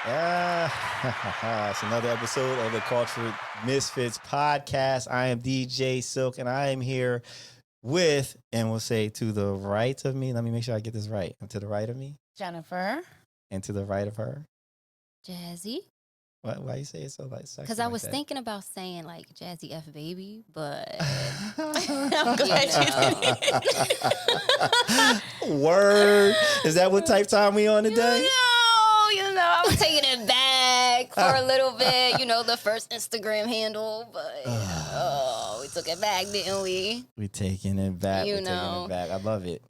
It's another episode of the Cultured Misfits podcast. I am DJ Silk, and I am here with, and we'll say to the right of me. Let me make sure I get this right. To the right of me, Jennifer. and to the right of her. Jazzy. Why you say it so like sexy? Because I like was that? thinking about saying like Jazzy F baby, but I'm glad you did. Word. Is that what type time we on today? I was taking it back for a little bit. The first Instagram handle, but we took it back, didn't we? We taking it back. You We're taking know. it back. I love it.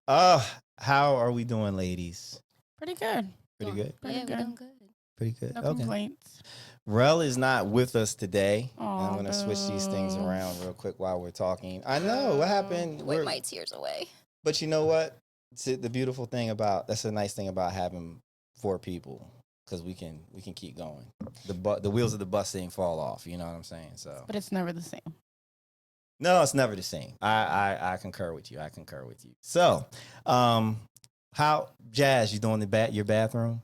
How are we doing, ladies? Pretty good. Pretty good. Pretty Yeah, good. we're doing good. Pretty good. No Okay. complaints. Rell is not with us today. And I'm Aw, going to switch these things boo. around real quick while we're talking. I know what happened. Wipe my tears away. But you know what? The beautiful thing that's a nice thing about having 4 people, because we can keep going. The wheels of the bus didn't fall off. You know what I'm saying? So But it's never the same. no, it's never the same. I concur with you. So, how Jazz? You doing your bathroom?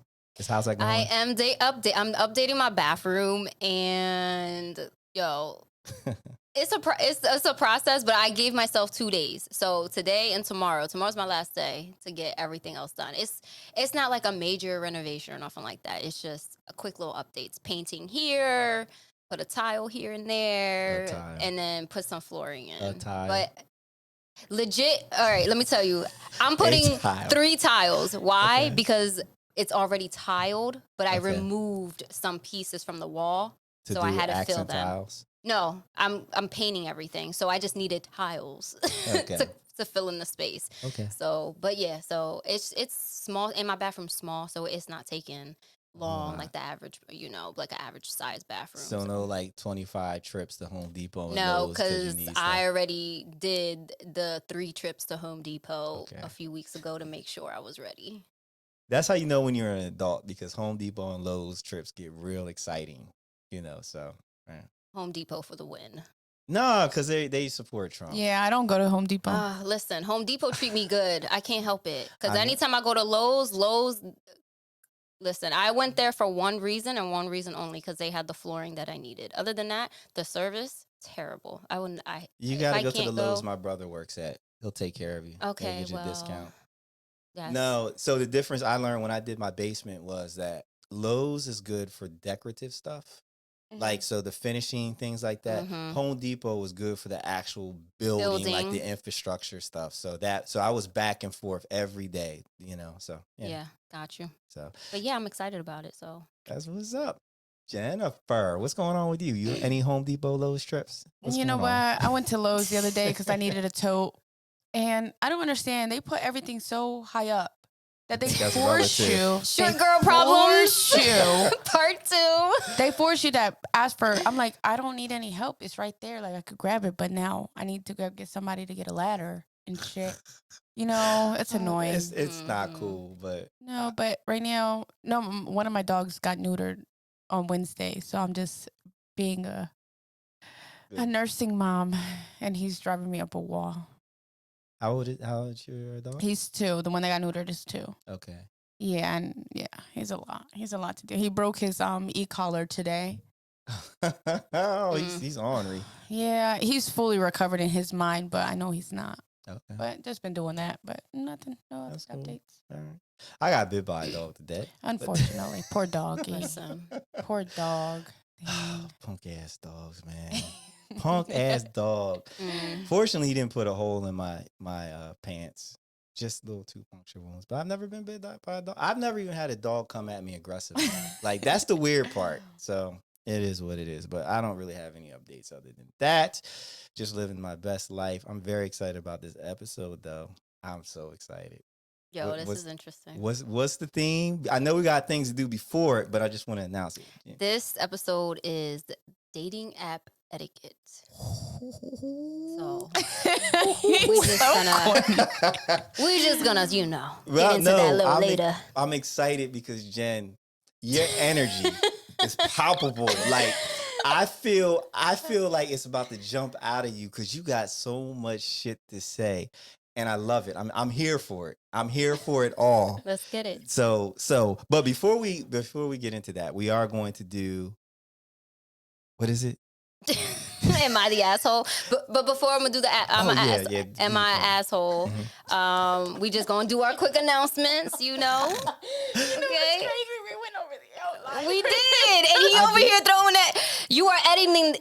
How's that going? I am I'm updating my bathroom, and it's a process. But I gave myself 2 days, so today and tomorrow. Tomorrow's my last day to get everything else done. It's not like a major renovation or nothing like that. It's just a quick little updates, painting here, put a tile here and there, and then put some flooring in. A tile. But legit, all right. Let me tell you, I'm putting tile. 3 tiles. Why? Okay. Because it's already tiled, but I Okay. removed some pieces from the wall, To so do I had to fill accent them. tiles? No, I'm painting everything, so I just needed tiles Okay. to fill in the space. Okay. So, but yeah, so it's small, and my bathroom's small, so it's not taking long Wow. like the average, like an average size bathroom. So no, like 25 trips to Home Depot. And No, Lowe's 'cause you because need I stuff. already did the 3 trips to Home Depot Okay. a few weeks ago to make sure I was ready. That's how you know when you're an adult, because Home Depot and Lowe's trips get real exciting. So. Right. Home Depot for the win. No, because they support Trump. Yeah, I don't go to Home Depot. Listen, Home Depot treat me good. I can't help it. Because I know. anytime I go to Lowe's, listen, I went there for one reason and one reason only, because they had the flooring that I needed. Other than that, the service, terrible. You if got to I go to the can't Lowe's my brother works at. He'll take care of you. He'll Okay, get you a well, discount. yes. No, so the difference I learned when I did my basement was that Lowe's is good for decorative stuff. Mhm. Like, so the finishing, things like that. Mhm. Home Depot was good for the actual building, like the infrastructure stuff. So I was back and forth every day, so. Yeah, got you. So But yeah, I'm excited about it. So that's what's up. Jennifer, what's going on with you? You any Home Depot Lowe's trips? What's You know going on? what? I went to Lowe's the other day because I needed a tote. And I don't understand. They put everything so high up that they That's force relative. you. Short they girl problems. force you. Part 2. They force you to ask for. I'm like, I don't need any help. It's right there. Like I could grab it, but now I need to go get somebody to get a ladder and shit. It's annoying. It's not Mhm. cool, but No, but right now, no. One of my dogs got neutered on Wednesday, so I'm just being a Good. nursing mom, and he's driving me up a wall. How old is your dog? He's 2. The one that got neutered is 2. Okay. Yeah, and he's a lot. He's a lot to do. He broke his e-collar today. Oh, he's ornery. Yeah, he's fully recovered in his mind, but I know he's not. Okay. But just been doing that, but nothing. No other That's cool. updates. All right. I got bit by a dog today. Unfortunately, poor doggy. Listen. Poor dog. Dang. Punk ass dogs, man. Punk ass dog. Mm. Fortunately, he didn't put a hole in my pants. Just little 2 puncture wounds. But I've never been bit by a dog. I've never even had a dog come at me aggressively. Like, that's the weird part. So it is what it is. But I don't really have any updates other than that. Just living my best life. I'm very excited about this episode, though. I'm so excited. Yo, What- this what's- is interesting. What's the theme? I know we got things to do before it, but I just want to announce it. Yeah. This episode is dating app etiquette. So He's just so gonna- corny. we're just gonna, get Well, into that a little I'm later. I'm excited because Jen, your energy is palpable. Like I feel like it's about to jump out of you because you got so much shit to say, and I love it. I'm here for it. I'm here for it all. Let's get it. But before we get into that, we are going to do, what is it? Am I the asshole? But before I'm gonna do the, am I an asshole? Mm-hmm. We just gonna do our quick announcements, you know. It's crazy. We went over the outline. We did, and he over here throwing that. You are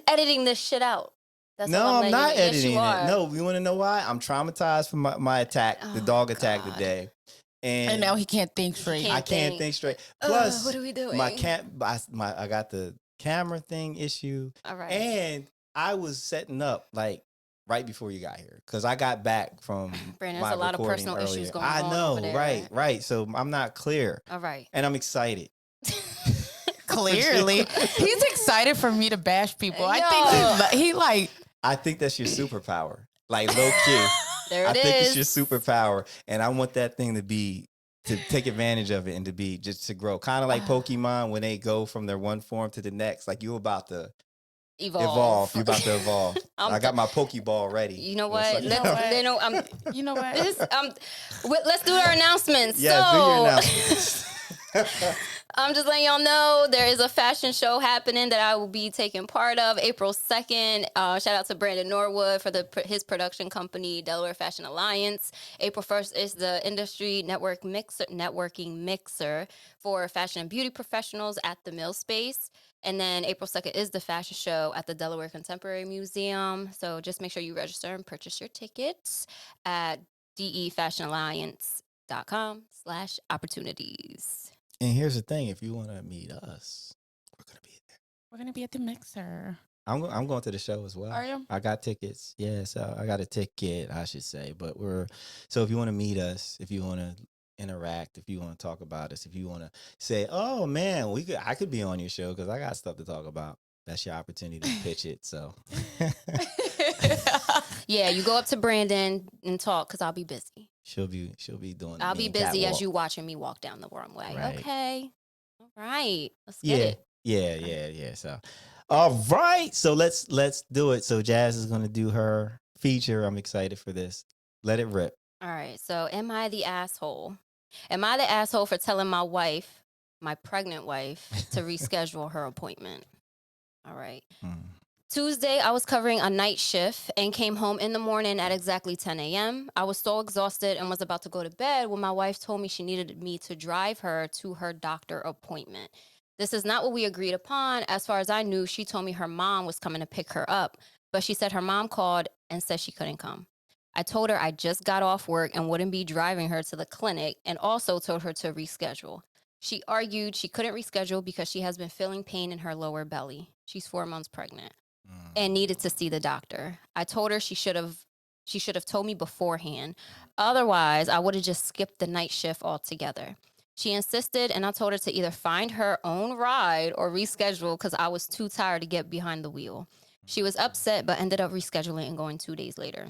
editing this shit out. That's No, all I'm not letting you- editing yes, you are. it. No, you want to know why? I'm traumatized from my attack, the dog attack God. today. And now he can't think straight. I can't think straight. Plus, what are we doing? I got the camera thing issue. All right. And I was setting up like right before you got here because I got back from Brandon, my there's a lot of recording personal earlier. issues going I on know, over there. right. So I'm not clear. All right. And I'm excited. Clearly, he's excited for me to bash people. I Yo. think he like. I think that's your superpower. Like low key. There I it think it's is. your superpower. And I want that thing to take advantage of it and to grow. Kind of like Pokemon when they go from their one form to the next. Like you about to evolve. You about to evolve. I got my Pokeball ready. You know what? You know what? You know what? Let's do our announcements. Yeah, so, do your announcements. I'm just letting y'all know there is a fashion show happening that I will be taking part of April 2nd. Shout out to Brandon Norwood for his production company, Delaware Fashion Alliance. April 1st is the industry networking mixer for fashion and beauty professionals at the Mill Space. And then April 2nd is the fashion show at the Delaware Contemporary Museum. So just make sure you register and purchase your tickets at defashionalliance.com/opportunities. And here's the thing: if you want to meet us, we're gonna be there. We're gonna be at the mixer. I'm going to the show as well. Are you? I got tickets. Yeah, so I got a ticket, I should say. But so if you want to meet us, if you want to interact, if you want to talk about us, if you want to say, "Oh man, I could be on your show because I got stuff to talk about." That's your opportunity to pitch it. So Yeah, you go up to Brandon and talk because I'll be busy. she'll be doing. I'll be busy as catwalk. you watching me walk down the runway. Right. Okay. All right. Let's get it. Yeah. So, all right. So let's do it. So Jazz is gonna do her feature. I'm excited for this. Let it rip. All right. So am I the asshole? Am I the asshole for telling my wife, my pregnant wife, to reschedule her appointment? All right. Tuesday, I was covering a night shift and came home in the morning at exactly 10 a.m. I was so exhausted and was about to go to bed when my wife told me she needed me to drive her to her doctor appointment. This is not what we agreed upon. As far as I knew, she told me her mom was coming to pick her up, but she said her mom called and said she couldn't come. I told her I just got off work and wouldn't be driving her to the clinic, and also told her to reschedule. She argued she couldn't reschedule because she has been feeling pain in her lower belly. She's 4 months pregnant and needed to see the doctor. I told her she should have told me beforehand. Otherwise, I would have just skipped the night shift altogether. She insisted, and I told her to either find her own ride or reschedule because I was too tired to get behind the wheel. She was upset, but ended up rescheduling and going 2 days later.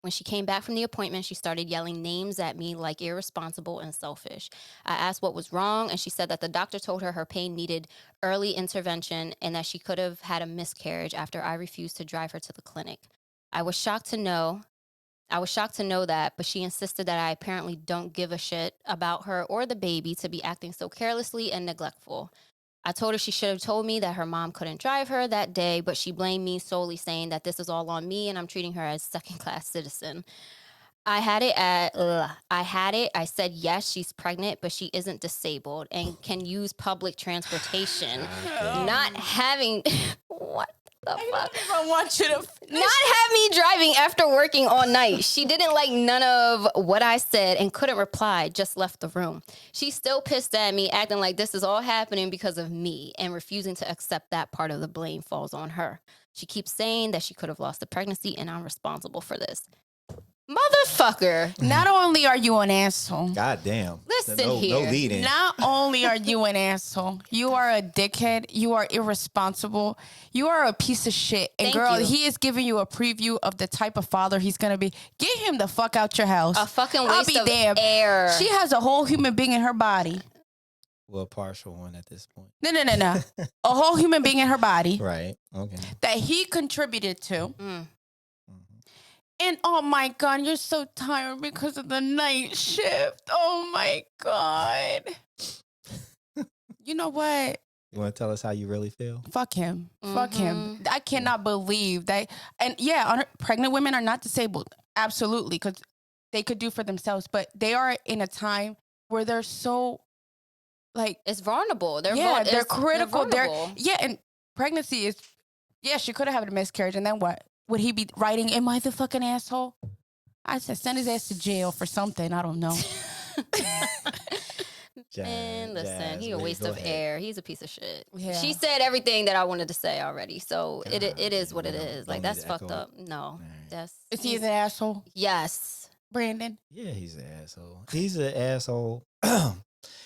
When she came back from the appointment, she started yelling names at me like irresponsible and selfish. I asked what was wrong, and she said that the doctor told her pain needed early intervention and that she could have had a miscarriage after I refused to drive her to the clinic. I was shocked to know that, but she insisted that I apparently don't give a shit about her or the baby to be acting so carelessly and neglectful. I told her she should have told me that her mom couldn't drive her that day, but she blamed me solely, saying that this is all on me and I'm treating her as second-class citizen. I had it. I said, yes, she's pregnant, but she isn't disabled and can use public transportation. Not having... What the fuck? I don't even want you to Not have me driving after working all night. She didn't like none of what I said and couldn't reply, just left the room. She's still pissed at me, acting like this is all happening because of me and refusing to accept that part of the blame falls on her. She keeps saying that she could have lost the pregnancy and I'm responsible for this. Motherfucker. Not only are you an asshole. God damn. Listen no here. leading. Not only are you an asshole, you are a dickhead. You are irresponsible. You are a piece of shit. And Thank girl, you. he is giving you a preview of the type of father he's gonna be. Get him the fuck out your house. A fucking I'll waste be of damned. air. She has a whole human being in her body. Well, partial one at this point. No. A whole human being in her body Right. Okay. that he contributed to. Mm. And oh my God, you're so tired because of the night shift. Oh my God. You know what? You want to tell us how you really feel? Fuck him. Fuck him. I cannot believe that. And yeah, pregnant women are not disabled. Absolutely. Because they could do for themselves. But they are in a time where they're so like. It's vulnerable. They're critical. They're vulnerable. And pregnancy is, she could have had a miscarriage. And then what? Would he be writing, am I the fucking asshole? I said, send his ass to jail for something. I don't know. And listen, he a waste go of ahead. air. He's a piece of shit. Yeah. She said everything that I wanted to say already. So God, it is what it you is. don't Like, need that's to fucked echo up. it. No, Right. that's. Is he an asshole, Yes. Brandon? Yeah, he's an asshole. He's an asshole.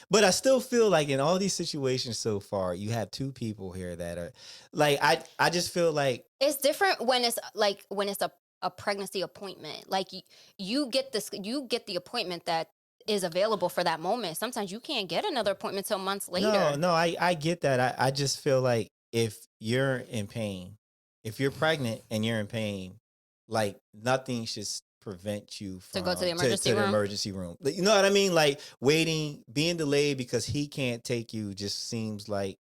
But I still feel like in all these situations so far, you have two people here that are like, I just feel like It's different when it's a pregnancy appointment. Like you get the appointment that is available for that moment. Sometimes you can't get another appointment till months later. No, I get that. I just feel like if you're in pain, if you're pregnant and you're in pain, like nothing should prevent you from To go to the emergency the room? emergency room. Like, you know what I mean? Like waiting, being delayed because he can't take you just seems like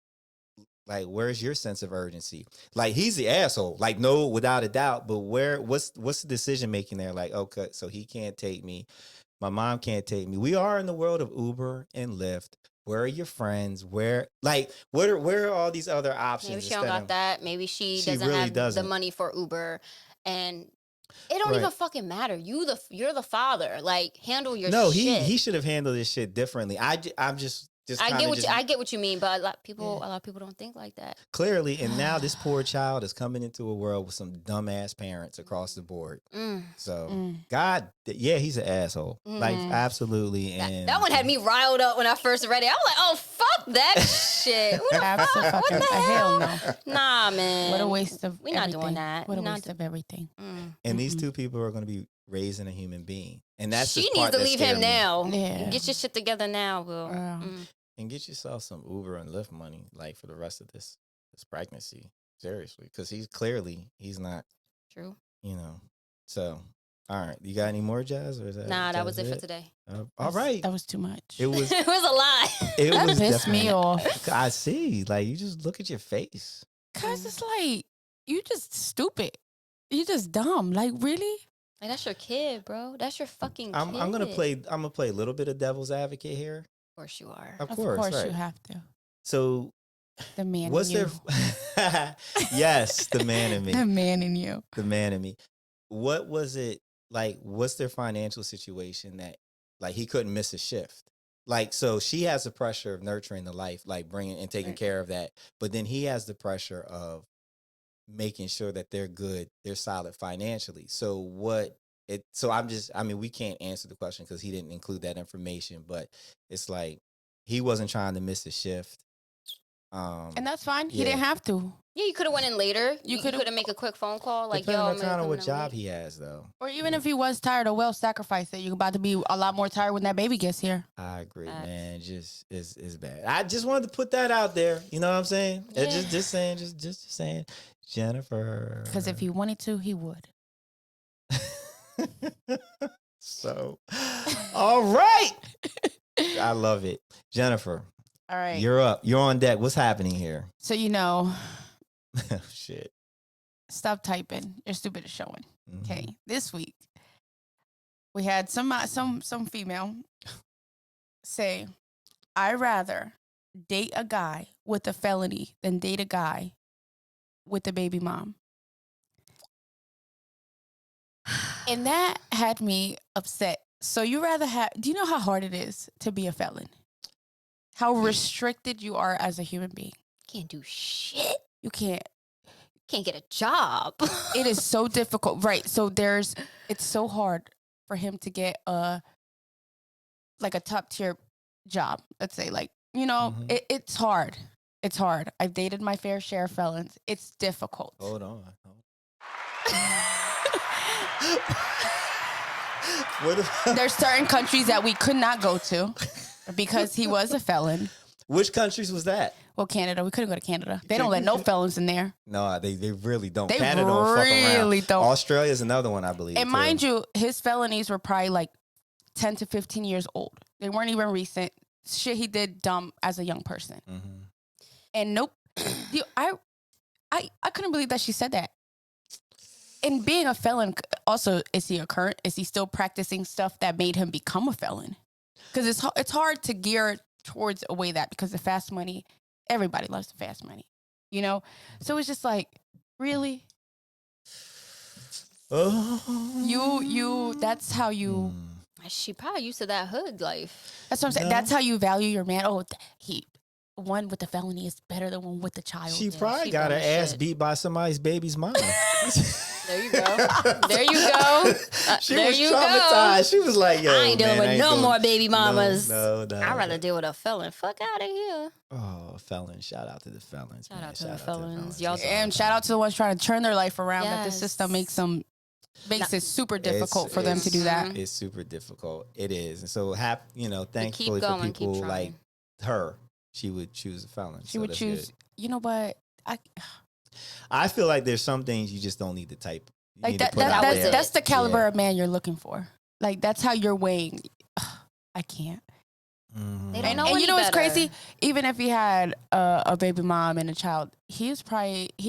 where's your sense of urgency? Like he's the asshole. Like no, without a doubt. But what's the decision making there? Like okay, so he can't take me. My mom can't take me. We are in the world of Uber and Lyft. Where are your friends? Where are all these other options? Maybe she don't got that. Maybe she doesn't really have doesn't. the money for Uber, and it don't Right. even fucking matter. You're the father. Like handle your No, shit. he should have handled this shit differently. I'm just I get what you mean, but a lot of people don't think like that. clearly, and now this poor child is coming into a world with some dumbass parents across the board. So God, yeah, he's an asshole. Like absolutely, and That one had me riled up when I first read it. I was like, oh fuck that shit. Who the fuck? What the Hell hell? no. Nah, man. What a waste of We're not everything. doing that. What a We're not waste of everything. and these two people are going to be raising a human being, and that's the She part needs to that leave scared him me. now. Yeah. Get your shit together now, Will. And get yourself some Uber and Lyft money, like for the rest of this pregnancy. Seriously, because he's not. True. You know. So, all right, you got any more, Jazz? Or is that Nah, that was it for today. All right, That was too much. it was. It was a lot. It That was pissed me definitely- off. I see. Like you just look at your face. Cause it's like you just stupid. You just dumb. Like really? Like, that's your kid, bro. That's your fucking kid. I'm gonna play a little bit of devil's advocate here. Of course you are. Of Of course, course right. you have to. So, The man what's in you. their? Yes, the man in me. The man in you. The man in me. What was it like? What's their financial situation that, like, he couldn't miss a shift? Like, so she has the pressure of nurturing the life, like bringing and taking care of that, but then he has the pressure of making sure that they're good, they're solid financially. So we can't answer the question because he didn't include that information, but it's like he wasn't trying to miss a shift. And that's fine. He yeah. didn't have to. Yeah, you could have went in later. You You coulda- could have make a quick phone call, like, Depending yo, on I'm kind of what coming in job late. he has, though. Or even if he was tired or well, sacrifice it. You're about to be a lot more tired when that baby gets here. I agree, Facts. man. Just it's bad. I just wanted to put that out there. You know what I'm saying? Yeah. Just saying, Jennifer. Because if he wanted to, he would. So, all right. I love it, Jennifer. All right. You're up. You're on deck. What's happening here? So Shit. stop typing. You're stupid at showing. Mhm. Okay. This week we had some female say, "I'd rather date a guy with a felony than date a guy with a baby mom." And that had me upset. So you rather do you know how hard it is to be a felon? How restricted you are as a human being. Can't do shit. You can't. Can't get a job. It is so difficult. Right. So it's so hard for him to get a top tier job. Let's say Mhm. it's hard. It's hard. I've dated my fair share of felons. It's difficult. Hold on. What if- There's certain countries that we could not go to because he was a felon. Which countries was that? Well, Canada. We couldn't go to Canada. They don't let no felons in there. No, they really don't. They Canada don't fuck around. really don't. Australia is another one, I believe. And too. mind you, his felonies were probably like 10 to 15 years old. They weren't even recent. Shit he did dumb as a young person. Mm-hmm. And nope. I couldn't believe that she said that. And being a felon, also, is he a current? Is he still practicing stuff that made him become a felon? Because it's hard to gear towards a way that, because the fast money, everybody loves the fast money, you know? So it's just like, really? That's how you... She probably used to that hood life. That's what I'm saying. No. That's how you value your man. Oh, one with the felony is better than one with the child. She probably got her ass beat by somebody's baby's mom. There you go. There you go. She there was you traumatized. go. She was like, yo, I ain't dealing with no more baby mamas. No. I'd rather deal with a felon. Fuck out of here. Oh, felons. Shout out to the felons. Shout man. out to the felons. Y'all And shout out to the ones trying to turn their life around. But the Yes. system makes it super difficult for them to do that. It's super difficult. It is. And so, thankfully going, for keep people trying. like her, she would choose a felon. She would choose, you know what? I feel like there's some things you just don't need to type. You Like need to that, put out there. that's the caliber Yeah. of man you're looking for. Like, that's how you're weighing. I can't. Mhm. They don't know And any you know what's better. crazy? Even if he had a baby mom and a child, he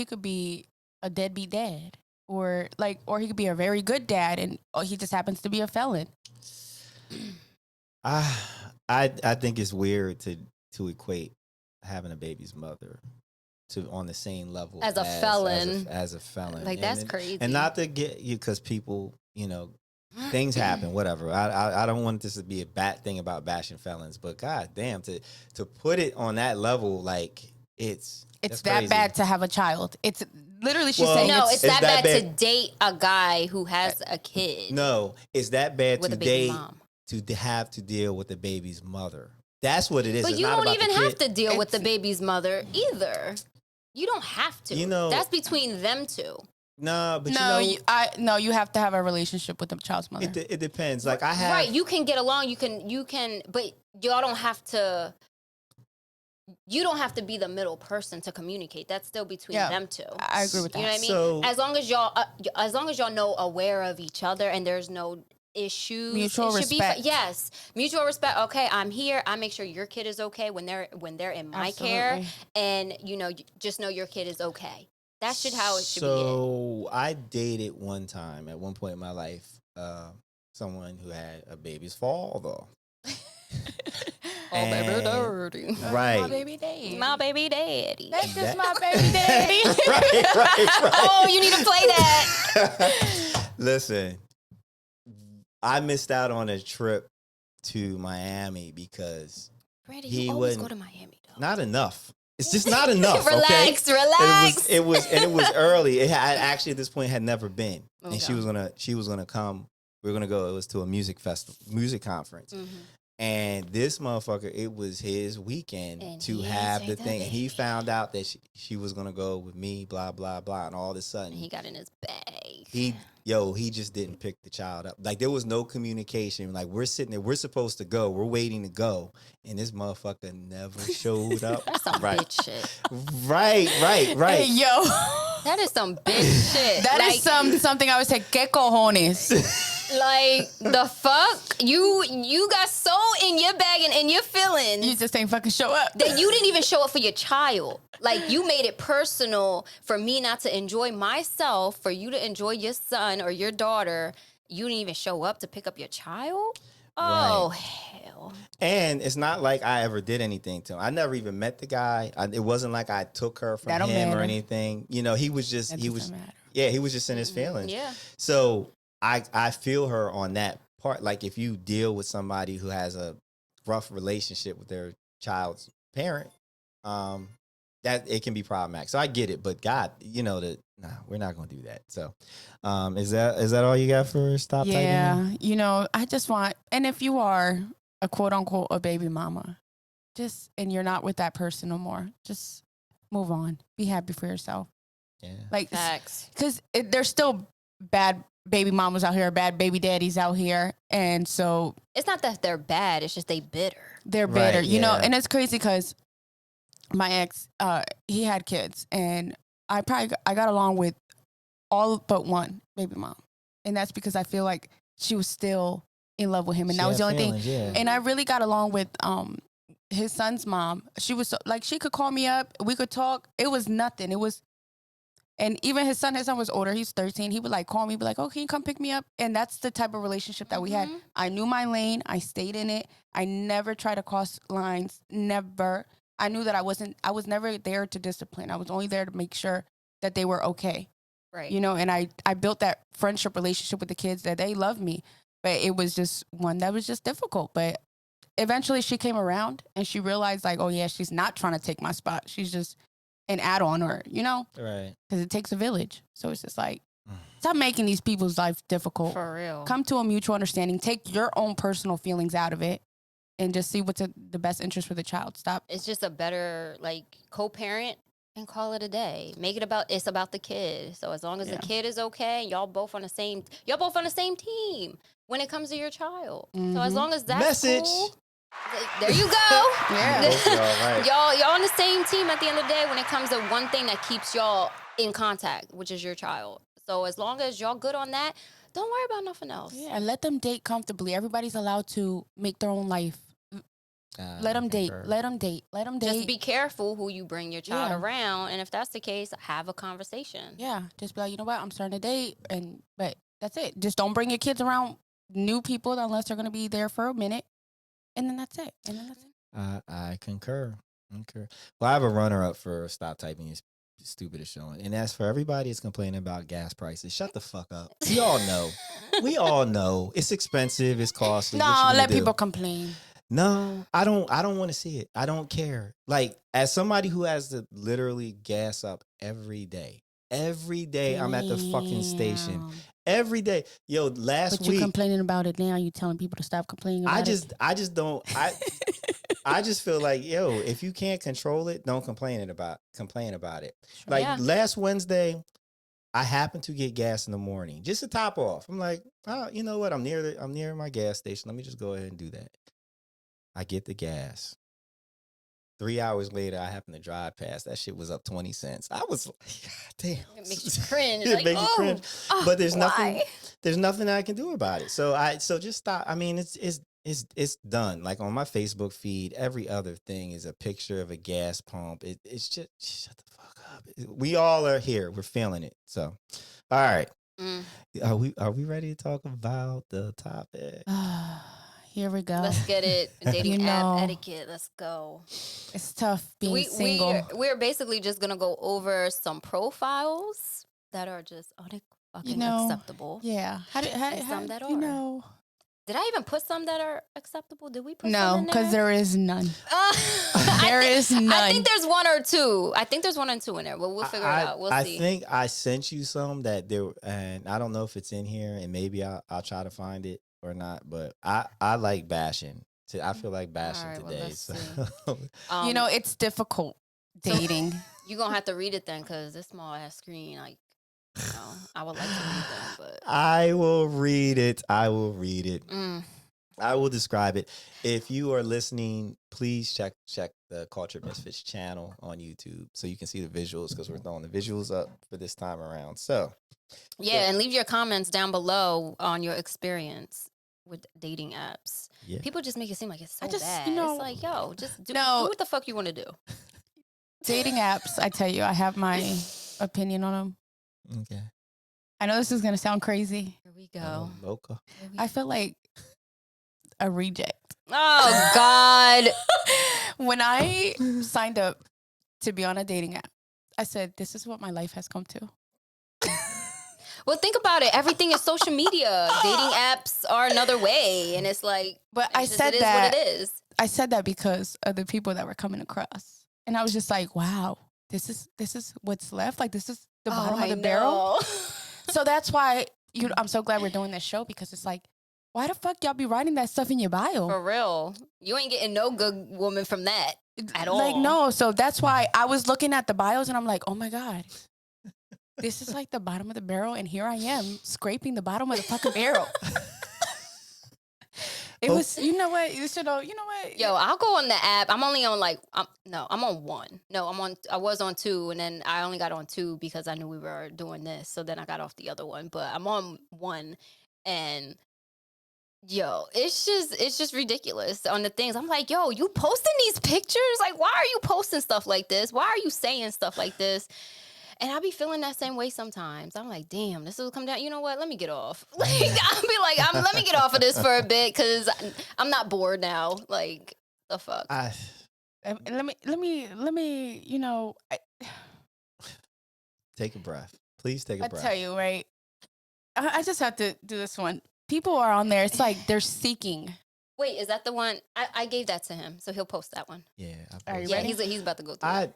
could be a deadbeat dad, or he could be a very good dad, and he just happens to be a felon. I think it's weird to equate having a baby's mother on the same level As a felon. as a felon. Like, that's crazy. And not to get you, because people, things happen, whatever. I don't want this to be a bad thing about bashing felons, but god damn, to put it on that level, like It's that's that crazy. bad to have a child. It's literally she's Well, saying No, it's that bad to bad. date a guy who has a kid No, it's that bad with to a baby date mom. to have to deal with the baby's mother. That's what it is. But It's you not don't about even the have kid. to deal with the It's- baby's mother either. You don't have to. That's between them two. No, but you you have to have a relationship with the child's mother. it depends. Like I have, Right, you can get along. You can, but y'all don't have to. You don't have to be the middle person to communicate. That's still between them two. I agree with that. You know what I mean? So- As long as y'all know aware of each other and there's no issues, Mutual it should respect. Be, yes, mutual respect. Okay, I'm here. I make sure your kid is okay when they're in my care, and just know your kid is okay. That's just how it should be. So I dated one time at one point in my life, someone who had a baby's father. Oh, baby dirty. Right. My baby daddy. My baby daddy. That's just my baby daddy. right. Oh, you need to play that. Listen, I missed out on a trip to Miami because Brady, He you always wouldn't- go to Miami though. not enough. It's just not enough. Relax, okay? relax. It was early. It had actually at this point had never been, and Okay. she was gonna come. We were gonna go. It was to a music conference. Mhm. And this motherfucker, it was his weekend And to he have the take the thing. And he baby. found out that she was gonna go with me, blah blah blah, and all of a sudden And he got in his bag. he just didn't pick the child up. Like there was no communication. Like we're sitting there, we're supposed to go, we're waiting to go, and this motherfucker never showed up. That's some right, bitch shit. right. Hey, yo. That is some bitch shit. That is something I would say, que cojones. Like, the fuck? You got so in your bag and in your feelings You just ain't fucking show up. that you didn't even show up for your child. Like, you made it personal for me not to enjoy myself, for you to enjoy your son or your daughter. You didn't even show up to pick up your child? Oh, hell. And it's not like I ever did anything to him. I never even met the guy. It wasn't like I took her from That don't him or matter. anything. He was just That he was doesn't matter. yeah, he was just in his feelings. Yeah. So I feel her on that part. Like if you deal with somebody who has a rough relationship with their child's parent, that it can be problematic. So I get it, but God, we're not gonna do that. So is that all you got for stop typing? Yeah, I just want, and if you are a quote unquote a baby mama, and you're not with that person no more, just move on. Be happy for yourself. Yeah. Like, Facts. because there's still bad baby mamas out here, bad baby daddies out here, and so It's not that they're bad. It's just they bitter. they're Right, better, yeah. And it's crazy because my ex, he had kids, and I got along with all but one baby mom, and that's because I feel like she was still in love with him, and that was the only thing. Yeah. And I really got along with his son's mom. She was like, she could call me up, we could talk. It was nothing. It was, and even his son was older. He's 13. He would like call me, be like, "Oh, can you come pick me up?" And that's the type of relationship that we had. I knew my lane. I stayed in it. I never tried to cross lines. Never. I knew that I was never there to discipline. I was only there to make sure that they were okay. Right. You know, and I built that friendship relationship with the kids, that they loved me. But it was just one that was just difficult. But eventually she came around and she realized, like, oh yeah, she's not trying to take my spot. She's just an add-on, or, you know, Right. because it takes a village. So it's just like, stop making these people's life difficult. For real. Come to a mutual understanding. Take your own personal feelings out of it, and just see what's the best interest for the child. Stop. It's just a better, like, co-parent and call it a day. Make it it's about the kid. So as long as the kid is okay, y'all both on the same team when it comes to your child. So as long as that's cool, there you go. Yeah. Y'all on the same team at the end of the day when it comes to one thing that keeps y'all in contact, which is your child. So as long as y'all good on that, don't worry about nothing else. Yeah, and let them date comfortably. Everybody's allowed to make their own life. Let them date. Let them date. Let them date. Just be careful who you bring your child around, and if that's the case, have a conversation. Yeah, just be like, you know what, I'm starting to date, but that's it. Just don't bring your kids around new people unless they're gonna be there for a minute, and then that's it. I concur. Well, I have a runner-up for Stop Typing Is Stupid is Showing, and that's for everybody that's complaining about gas prices. Shut the fuck up. We all know. We all know it's expensive. It's costly. No, let people complain. No, I don't want to see it. I don't care. Like, as somebody who has to literally gas up every day. Every day I'm at the fucking station. Every day. Yo, last week. But you're complaining about it now. You telling people to stop complaining about it. I just don't. I just feel like, yo, if you can't control it, don't complain about it. Sure. Like last Wednesday, I happened to get gas in the morning just to top off. I'm like, oh, you know what? I'm near my gas station. Let me just go ahead and do that. I get the gas. 3 hours later, I happen to drive past. That shit was up 20 cents. I was like, God damn. It makes you cringe. It makes you cringe. But there's why? nothing I can do about it. So just stop. I mean, it's done. Like on my Facebook feed, every other thing is a picture of a gas pump. It's just shut the fuck up. We all are here. We're feeling it. So, all right. Are we ready to talk about the topic? Here we go. Let's get it. Dating app etiquette. Let's go. It's tough being single. We're basically just gonna go over some profiles that are just unacceptable. Yeah. Some that are. You know. Did I even put some that are acceptable? Did we put some No, in there? because there is none. There is none. I think there's one or two. I think there's one and two in there. But we'll figure it out. We'll see. I think I sent you some that there, and I don't know if it's in here, and maybe I'll try to find it or not. But I like bashing. I feel like bashing today. So. You know, it's difficult dating. You're going to have to read it then because this small ass screen, like, you know, I would like to read them. But I will read it. I will describe it. If you are listening, please check the Cultured Misfits channel on YouTube so you can see the visuals because we're throwing the visuals up for this time around. So, yeah, and leave your comments down below on your experience with dating apps. Yeah. People just make it seem like it's so bad. You know, it's like, yo, just do what the fuck you want to do. Dating apps, I tell you, I have my opinion on them. Okay. I know this is going to sound crazy. Here we go. Loca. I feel like a reject. Oh, God. When I signed up to be on a dating app, I said, this is what my life has come to. Well, think about it. Everything is social media. Dating apps are another way. And it's like, but I said that. What it is. I said that because of the people that were coming across. And I was just like, wow, this is what's left. Like, this is the bottom of the barrel. So that's why I'm so glad we're doing this show because it's like, why the fuck y'all be writing that stuff in your bio? For real. You ain't getting no good woman from that at all. Like, no. So that's why I was looking at the bios and I'm like, oh my God, this is like the bottom of the barrel. And here I am scraping the bottom of the fucking barrel. It was, you know what? You should know, you know what? Yo, I'll go on the app. I'm only on I'm on one. No, I was on two, and then I only got on two because I knew we were doing this. So then I got off the other one. But I'm on one, and yo, it's just ridiculous on the things. I'm like, yo, you posting these pictures? Like, why are you posting stuff like this? Why are you saying stuff like this? And I be feeling that same way sometimes. I'm like, damn, this will come down. You know what? Let me get off. Like, I'll be like, let me get off of this for a bit because I'm not bored now. Like, the fuck. And let me, you know, Take a breath. Please take a breath. I tell you, right? I just have to do this one. People are on there. It's like they're seeking. Wait, is that the one? I gave that to him, so he'll post that one. Yeah. Are you Yeah, ready? he's about to go through it.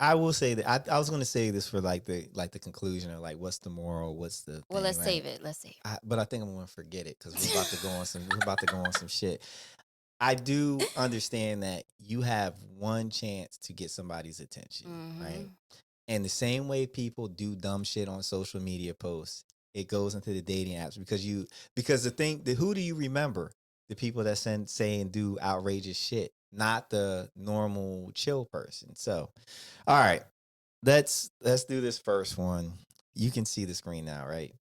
I will say that I was going to say this for like the conclusion of like what's the moral, what's the Well, thing, let's right? save it. Let's save it. But I think I'm going to forget it because we're about to go on some shit. I do understand that you have one chance to get somebody's attention, right? And the same way people do dumb shit on social media posts, it goes into the dating apps because who do you remember? The people that say and do outrageous shit, not the normal chill person. So, all right, let's do this first one. You can see the screen now, right?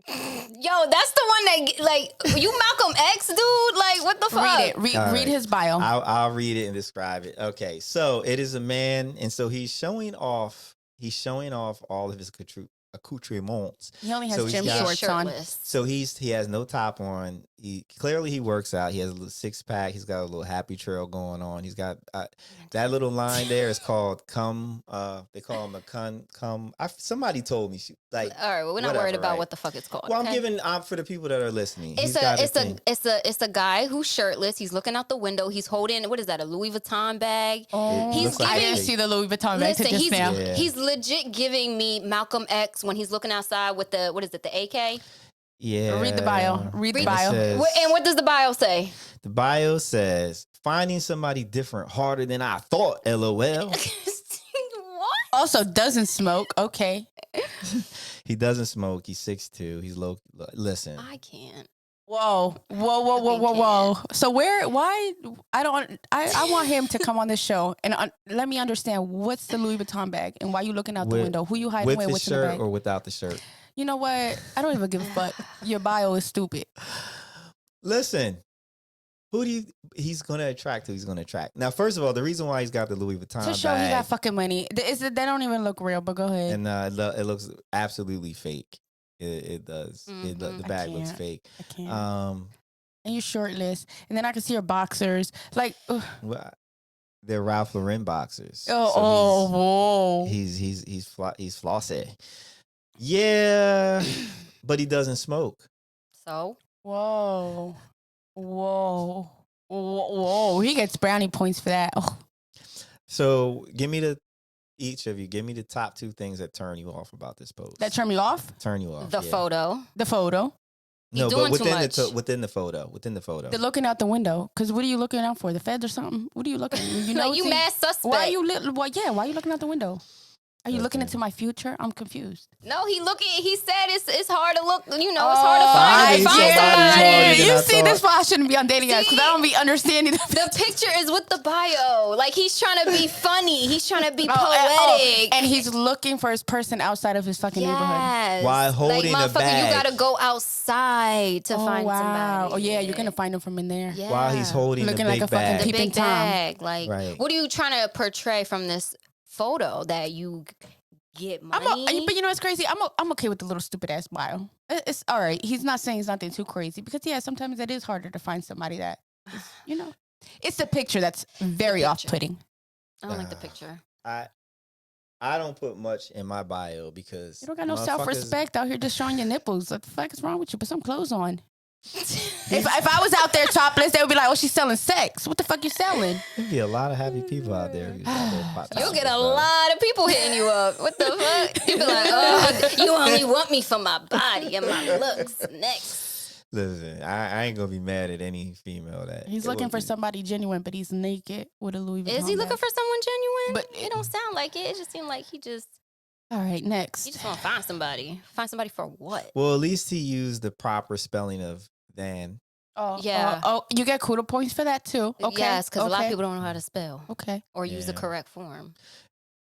Yo, that's the one that like you Malcolm X dude. Like, what the fuck? Read it. Read his bio. I'll read it and describe it. Okay, so it is a man, and so he's showing off all of his accoutrements. He only has gym shorts on. So he has no top on. He clearly works out. He has a little 6-pack. He's got a little happy trail going on. He's got that little line there is called "come." They call him a come. Somebody told me like. All right, well, we're not worried about what the fuck it's called. Well, okay? I'm giving for the people that are listening. It's a guy who's shirtless. He's looking out the window. He's holding what is that? A Louis Vuitton bag. I didn't see the Louis Vuitton bag. Listen, now. He's legit giving me Malcolm X when he's looking outside with the the AK. Yeah. Read the bio. Read the bio. And what does the bio say? The bio says, finding somebody different harder than I thought, LOL. What? Also doesn't smoke. Okay. He doesn't smoke. He's 6'2". He's low. Listen. I can't. Whoa. So why, I want him to come on this show and let me understand what's the Louis Vuitton bag and why you looking out the window. Who you hiding with? What's in the bag? With the shirt or without the shirt? You know what? I don't even give a fuck. Your bio is stupid. Listen, he's going to attract who he's going to attract. Now, first of all, the reason why he's got the Louis Vuitton to show bag, he got fucking money. They don't even look real, but go ahead. And it looks absolutely fake. It does. The bag looks fake. I can't. And you're shirtless. And then I can see your boxers. Like, well, they're Ralph Lauren boxers. Whoa. He's flossy. Yeah, but he doesn't smoke. So? Whoa. He gets brownie points for that. Oh. So each of you, give me the top 2 things that turn you off about this post. That turn me off? Turn you off. The photo. The photo. No, but within the photo. They're looking out the window. Because what are you looking out for? The feds or something? What are you looking? You know, you mad suspect. Why are you looking out the window? Are you looking into my future? I'm confused. No, he said it's hard to look, it's hard to find somebody. You see, this why I shouldn't be on dating apps because I don't be understanding the picture is with the bio. Like, he's trying to be funny. He's trying to be poetic. And he's looking for his person outside of his fucking neighborhood. While holding a bag. You gotta go outside to find somebody. Oh, yeah, you're going to find him from in there. Yeah. While he's holding looking the like big a fucking bag. The peeping big Tom. bag. Like, right. What are you trying to portray from this photo that you get money? But you know what's crazy? I'm okay with the little stupid ass bio. It's all right. He's not saying it's nothing too crazy because sometimes it is harder to find somebody that is, it's the picture that's very off-putting. I don't like the picture. I don't put much in my bio because you don't got no self-respect out here just showing your nipples. What the fuck is wrong with you? Put some clothes on. If I was out there topless, they would be like, "Oh, she's selling sex. What the fuck you selling?" There'd be a lot of happy people out there. You'll get a lot of people hitting you up. What the fuck? You'll be like, "Oh, you only want me for my body and my looks." Next. Listen, I ain't gonna be mad at any female that he's looking for somebody genuine, but he's naked with a Louis Vuitton. Is he looking for someone genuine? But it don't sound like it. It just seemed like he just. All right, next. You just want to find somebody. Find somebody for what? Well, at least he used the proper spelling of than Oh, Yeah. You get kudo points for that too. Okay. Yes, because a lot of okay. people don't know how to spell Okay. or use the Yeah. correct form.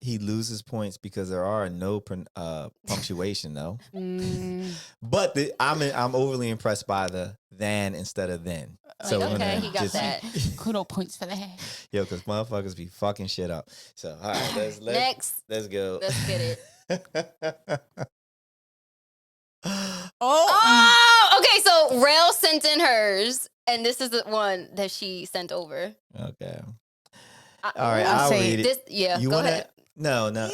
He loses points because there are no punctuation though. Mm, But I'm overly impressed by the than instead of then. So Like, we're okay, gonna he got just, that. kudo points for that. Yo, because motherfuckers be fucking shit up. So all right, Next. let's go. Let's get it. Oh, Oh, okay. So Rell sent in hers, and this is the one that she sent over. Okay. All right, I'll I'll say read it. This, yeah, You go wanna? ahead. No. So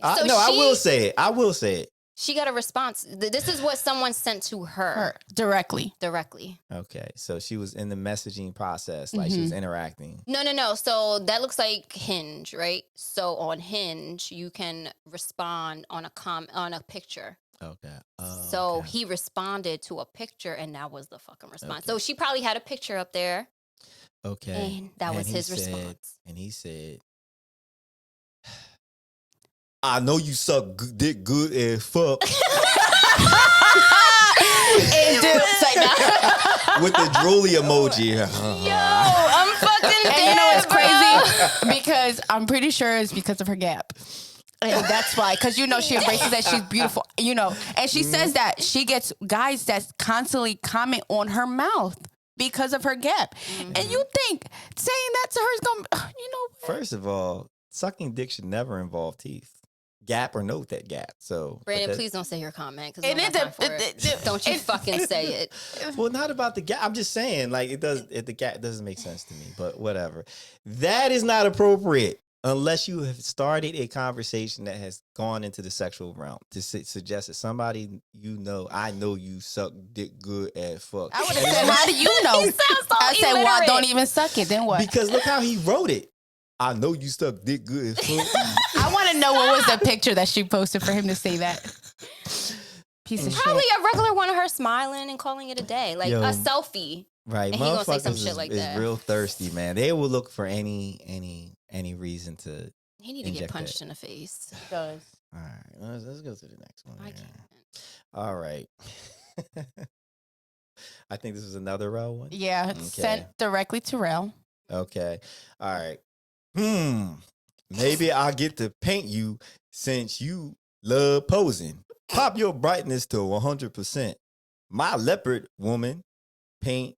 I will say it. I will say it. She got a response. This is what someone sent to her her directly. directly. Okay, so she was in the messaging process, like she was interacting. No. So that looks like Hinge, right? So on Hinge, you can respond on a picture. Okay. So okay. he responded to a picture, and that was the fucking response. Okay. So she probably had a picture up there, Okay. and that was he his said- response. And he said, "I know you suck dick good as fuck." And dude, it's like that. With the drooly emoji. Yo, I'm fucking dead. And you know what's bro. crazy? Because I'm pretty sure it's because of her gap. And that's why, because she embraces that she's beautiful, and she says that she gets guys that constantly comment on her mouth because of her gap. And you think saying that to her is going to, First of all, sucking dick should never involve teeth. Gap or no that gap. So Brandon, please don't say your comment because And don't you fucking say it. Well, not about the gap. I'm just saying, like, the gap doesn't make sense to me, but whatever. That is not appropriate unless you have started a conversation that has gone into the sexual realm to suggest that somebody I know you suck dick good as fuck. I would have said, how do you know? He sounds so I said, well, I illiterate. don't even suck it. Then what? Because look how he wrote it. I know you suck dick good as fuck. I want to know what was the picture that she posted for him to say that. Piece of Probably shit. a regular one of her smiling and calling it a day, like Yo. a selfie. Right, And he gonna say some motherfuckers shit like is that. real thirsty, man. They will look for any reason to. He need to get Inject punched that. in the face. Does. All right, let's go to the next one. I here. can't. All right. I think this is another Rell one. Yeah, Okay. sent directly to Rell. Okay. All right. Maybe I'll get to paint you since you love posing. Pop your brightness to 100%. My leopard woman paint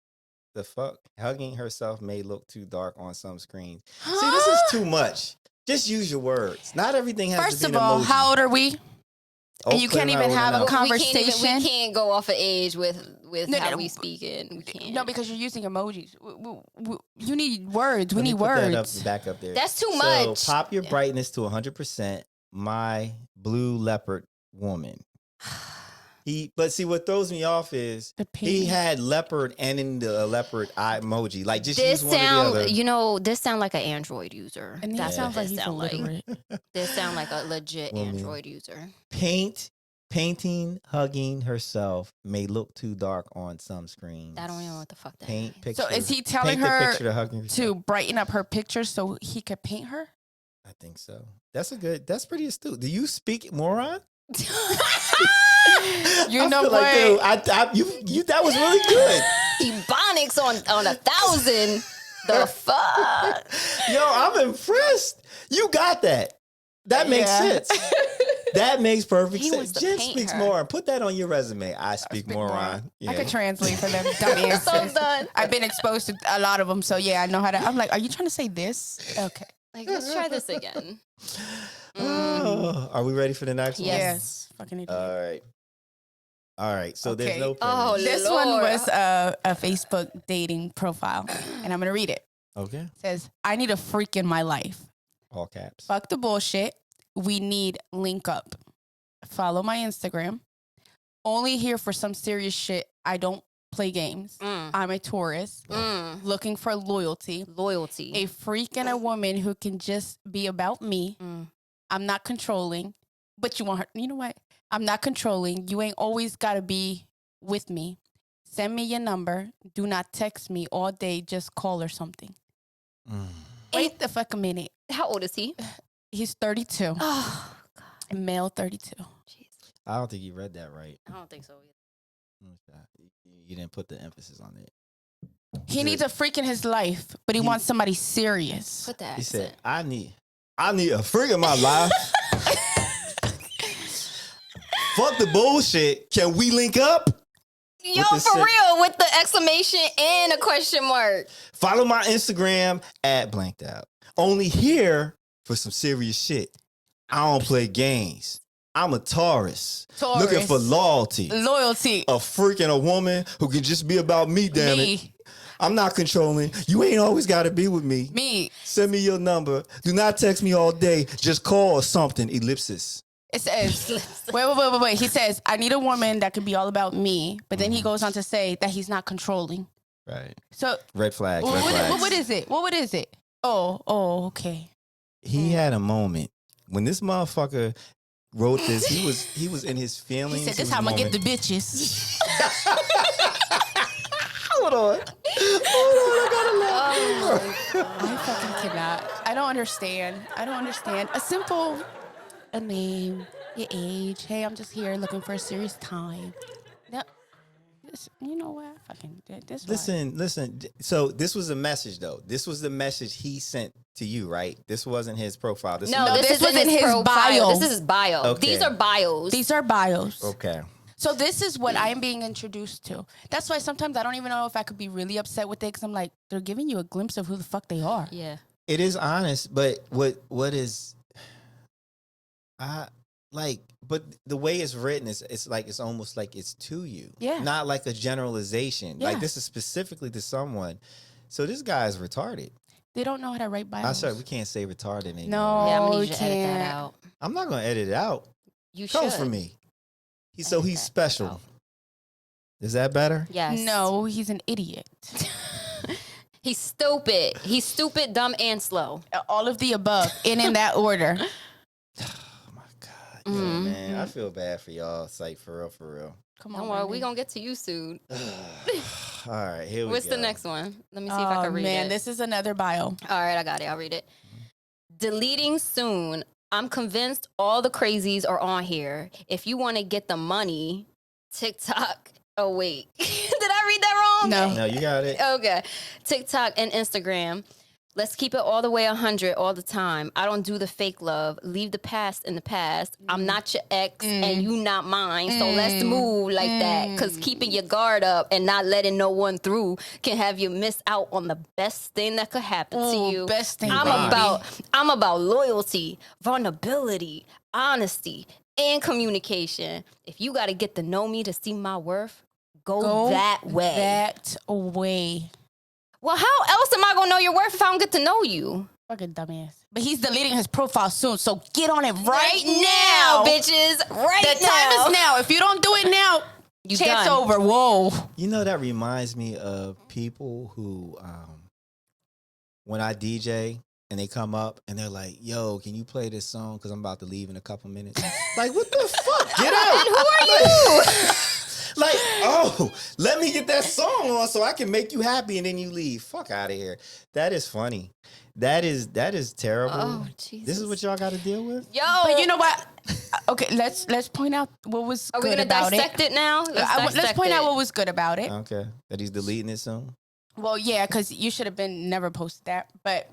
the fuck hugging herself may look too dark on some screens. See, this is too much. Just use your words. Not everything has First to be of an all, emoji. how old are we? And you can't even have a enough. conversation. We can't go off of age with No, how no, we speak it. We can't. No, because you're using emojis. You need words. We Let me need put that words. back up there. That's too So much. pop your brightness to 100%. My blue leopard woman. But see, what throws me off is The he pink. had leopard and in the leopard eye emoji. Like just This use one or the other. this sound like an Android user. And he That's sounds what like this he's sound like. illiterate. This sound like a legit Woman. Android user. Painting, hugging herself may look too dark on some screens. I don't even know what the fuck that Paint means. picture. So is he telling paint the her picture to hugging herself. to brighten up her picture so he could paint her? I think so. That's pretty astute. Do you speak moron? You I know feel like, what? dude, you that was really good. Ebonics on 1,000. The fuck? Yo, I'm impressed. You got that. That makes Yeah. sense. That makes perfect He sense. wants to Jen paint speaks her. moron. Put that on your resume. I speak moron. Yeah. I could translate for them dumb answers. So done. I've been exposed to a lot of them, so yeah, I know how to. I'm like, are you trying to say this? Okay. Like, let's try this again. Oh, are we ready for the next Yes. Fucking idiot. one? All right. So there's Okay. no Oh, privilege. This Lord. one was a Facebook dating profile, and I'm gonna read it. Okay. It says, I need a freak in my life. All caps. Fuck the bullshit. We need link up. Follow my Instagram. Only here for some serious shit. I don't play games. I'm a tourist looking for loyalty. Loyalty. A freak and a woman who can just be about me. I'm not controlling, but you want her. You know what? I'm not controlling. You ain't always got to be with me. Send me your number. Do not text me all day. Just call or something. Wait the fuck a minute. How old is he? He's 32. Oh, God. Male 32. Jeez. I don't think you read that right. I don't think so either. You didn't put the emphasis on it. He needs a freak in his life, but he wants somebody serious. Put that. He said, I need a freak in my life. Fuck the bullshit. Can we link up? Yo, with this for shit. real, with the exclamation and a question mark. Follow my Instagram at blanked out. Only here for some serious shit. I don't play games. I'm a Taurus. Looking for loyalty. Loyalty. A freak and a woman who can just be about me, damn it. I'm not controlling. You ain't always got to be with me. Me. Send me your number. Do not text me all day. Just call or something. Ellipsis. It says, wait. He says, I need a woman that could be all about me. But then he goes on to say that he's not controlling. Right. So red flags. What is it? What is it? Oh, okay. He had a moment when this motherfucker wrote this. He was in his feelings. He said, "This how I'm gonna get the bitches." Hold on. I gotta laugh. I fucking cannot. I don't understand. A name, your age. Hey, I'm just here looking for a serious time. No, you know what? Fucking this. Listen. So this was a message, though. This was the message he sent to you, right? This wasn't his profile. This was in his bio. This is his bio. Okay. These are bios. Okay. So this is what I'm being introduced to. That's why sometimes I don't even know if I could be really upset with it, because I'm like, they're giving you a glimpse of who the fuck they are. Yeah. It is honest, but what is... but the way it's written it's almost like it's to you. Yeah. Not like a generalization. Yeah. Like this is specifically to someone. So this guy is retarded. They don't know how to write bios. I'm sorry, we can't say retarded anymore. No, Yeah, I'm gonna we need you to edit that can't. out. I'm not gonna edit it out. You Comes should. from me. He's Edit that special. out. Is that better? Yes. No, he's an idiot. He's stupid. He's stupid, dumb, and slow. All of the above, in that order. Oh my God. Yo, man, I feel bad for y'all. It's like for real. Come Don't on, worry, Brandon. we gonna get to you soon. All right, here we go. What's the next one? Let me see if I can read it. This is another bio. All right, I got it. I'll read it. Deleting soon. I'm convinced all the crazies are on here. If you want to get the money, TikTok. Oh, wait. Did I read that wrong? No. No, you got it. Okay. TikTok and Instagram. Let's keep it all the way 100 all the time. I don't do the fake love. Leave the past in the past. I'm not your ex and you not mine. So let's move like that. Because keeping your guard up and not letting no one through can have you miss out on the best thing that could happen to you. Best thing. I'm about loyalty, vulnerability, honesty, and communication. If you got to get to know me to see my worth, go that way. That way. Well, how else am I going to know your worth if I don't get to know you? Fucking dumbass. But he's deleting his profile soon, so get on it Right now, bitches. Right now. The time is now. If you don't do it now, You chance done. over. Whoa. You know, that reminds me of people who, when I DJ and they come up and they're like, yo, can you play this song? Because I'm about to leave in a couple minutes. Like, what the fuck? Get out. And who are you? Like, oh, let me get that song on so I can make you happy and then you leave. Fuck out of here. That is funny. That is terrible. Oh, Jesus. This is what y'all got to deal with? Yo. But you know what? Okay, let's point out what was Are we good going to about dissect it now? Let's point out what was good about it. Okay. That he's deleting it soon? Well, yeah, because you should have been never posted that. But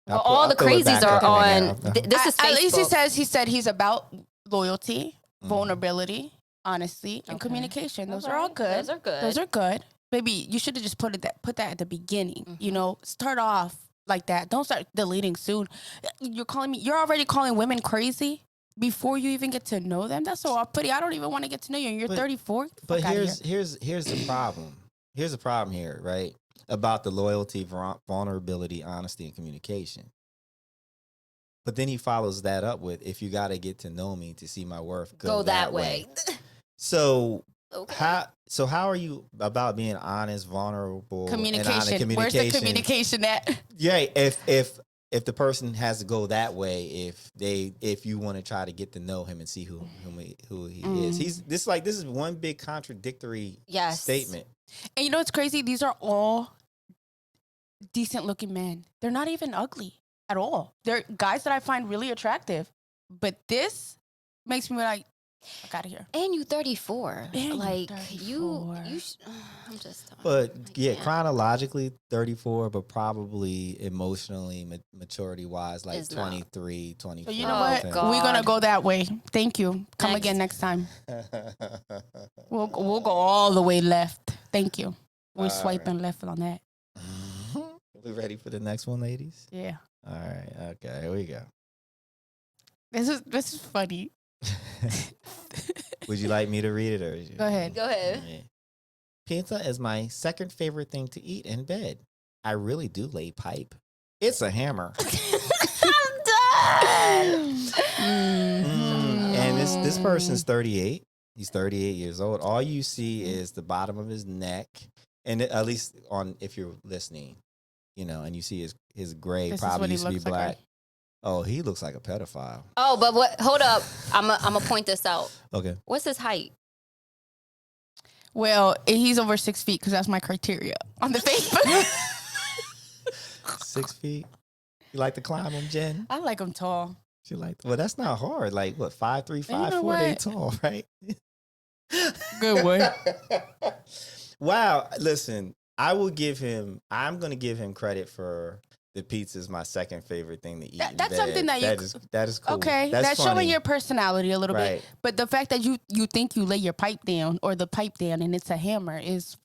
Well, all the crazies are on. This is Facebook. at least he said he's about loyalty, vulnerability, honesty, and communication. Those are all good. Those are good. Those are good. Baby, you should have just put that at the beginning. You know, start off like that. Don't start deleting soon. You're already calling women crazy before you even get to know them. That's so off-putting. I don't even want to get to know you, and you're 34. But here's the problem. Here's the problem here, right? About the loyalty, vulnerability, honesty, and communication. But then he follows that up with, if you got to get to know me to see my worth, go that way. So how are you about being honest, vulnerable, Communication. and communication? Where's the communication at? Yeah, if the person has to go that way, if you want to try to get to know him and see who he is, this is one big contradictory statement. And you know what's crazy? These are all decent looking men. They're not even ugly at all. They're guys that I find really attractive. But this makes me like, Fuck out of here. And you 34. And you Like 34. I'm just But yeah, can't. chronologically 34, but probably emotionally, maturity wise, like It's not. 23, 24. So you know Oh, what? God. We're gonna go that way. Thank you. Come Next. again next time. We'll go all the way left. Thank you. We're All swiping left on that. We ready for the next one, ladies? Yeah. All right. Okay, here we go. This is funny. Would you like me to read it or? Go ahead. Go ahead. Yeah. Pizza is my second favorite thing to eat in bed. I really do lay pipe. It's a hammer. I'm done. And this person's 38. He's 38 years old. All you see is the bottom of his neck, and at least on if you're listening, you know, and you see his gray This is probably what he used to be looks like, black. right? Oh, he looks like a pedophile. Oh, but what? Hold up. I'm gonna point this out. Okay. What's his height? Well, he's over 6 feet because that's my criteria on the Facebook. 6 feet. You like to climb them, Jen? I like him tall. She like. Well, that's not hard. Like what? 5'3", 5'4", know they what? tall, right? Good one. Wow. Listen, I'm going to give him credit for the pizza is my second favorite thing to eat. That- in that's bed. something that that is cool. Okay, That's that's showing funny. your personality a little Right. bit. But the fact that you think you lay your pipe down or the pipe down and it's a hammer is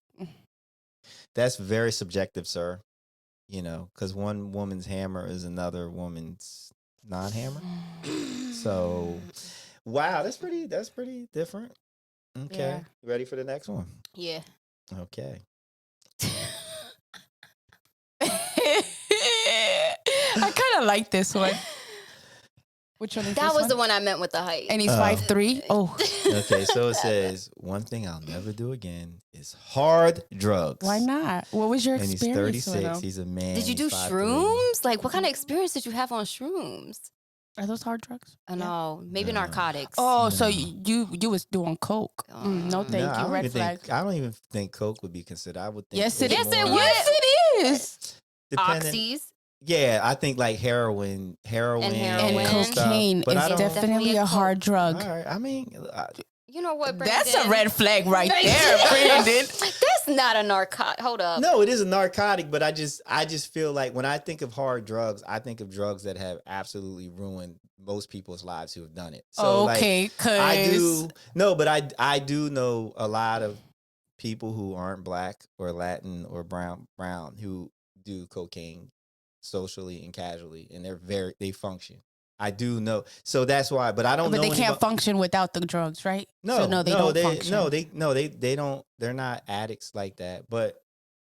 That's very subjective, sir. You know, because one woman's hammer is another woman's non-hammer. So, wow, that's pretty different. Okay, Yeah. You ready for the next one? Yeah. Okay. I kind of like this one. Which one is That this was the one I meant with the height. And he's Oh. 5'3". Oh, Okay, so it says one thing I'll never do again is hard drugs. why not? What was your And he's experience with 36. him? He's a man. Did you do 5'3". shrooms? Like, what kind of experience did you have on shrooms? Are those hard drugs? I know. Maybe No. narcotics. Oh, so No. you was doing coke? No, thank No, I you. don't Red even flag. think. I don't even think coke would be considered. I would think. Yes, it it's is. Yes, it more- would. Yes, it is. depending- Oxys. Yeah, I think like heroin, And heroin. And stuff, cocaine but I is don't- definitely a hard drug. All right, I mean, You know what, Brandon? That's a red flag right there, Brandon. That's not a narcotic. Hold up. no, it is a narcotic, but I just feel like when I think of hard drugs, I think of drugs that have absolutely ruined most people's lives who have done it. So Okay, like, cause I do no, but I do know a lot of people who aren't black or Latin or brown who do cocaine socially and casually, and they function. I do know, so that's why. But I don't know. But they can't anybody- function without the drugs, right? No, so they don't function. they don't. They're not addicts like that. But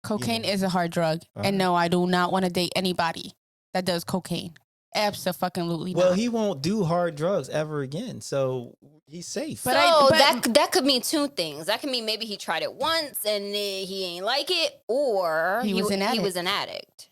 Cocaine Yeah. is a hard drug, Alright. and no, I do not want to date anybody that does cocaine. Absolutely well, not. he won't do hard drugs ever again, so he's safe. So But that could mean two things. That could mean maybe he tried it once and he ain't like it, or He was an He was an addict.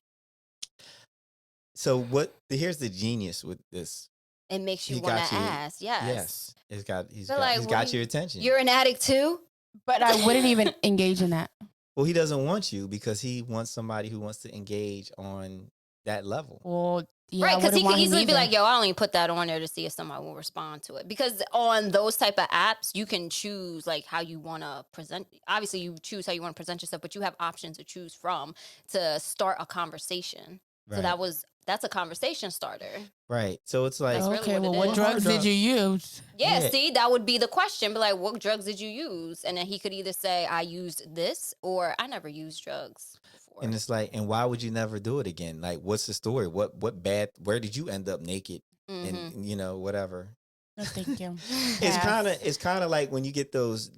So here's the genius with this. It makes you He want got to you- ask. Yes. He's But got like, what do your attention. You're an addict too? But I wouldn't even engage in that. Well, he doesn't want you because he wants somebody who wants to engage on that level. Well, yeah, Right, I because wouldn't he want could him easily be either. like, yo, I only put that on there to see if somebody will respond to it. Because on those type of apps, you can choose like how you want to present. Obviously, you choose how you want to present yourself, but you have options to choose from to start a conversation. Right. So that's a conversation starter. Right. So it's like, That's really Okay, what well, it what is. drugs did you use? Yeah, Yeah. see, that would be the question. But like, what drugs did you use? And then he could either say, I used this, or I never used drugs before. and it's like, and why would you never do it again? Like, what's the story? What bad? Where did you end up naked? Mhm. And whatever. No, thank you. It's kind of like when you get those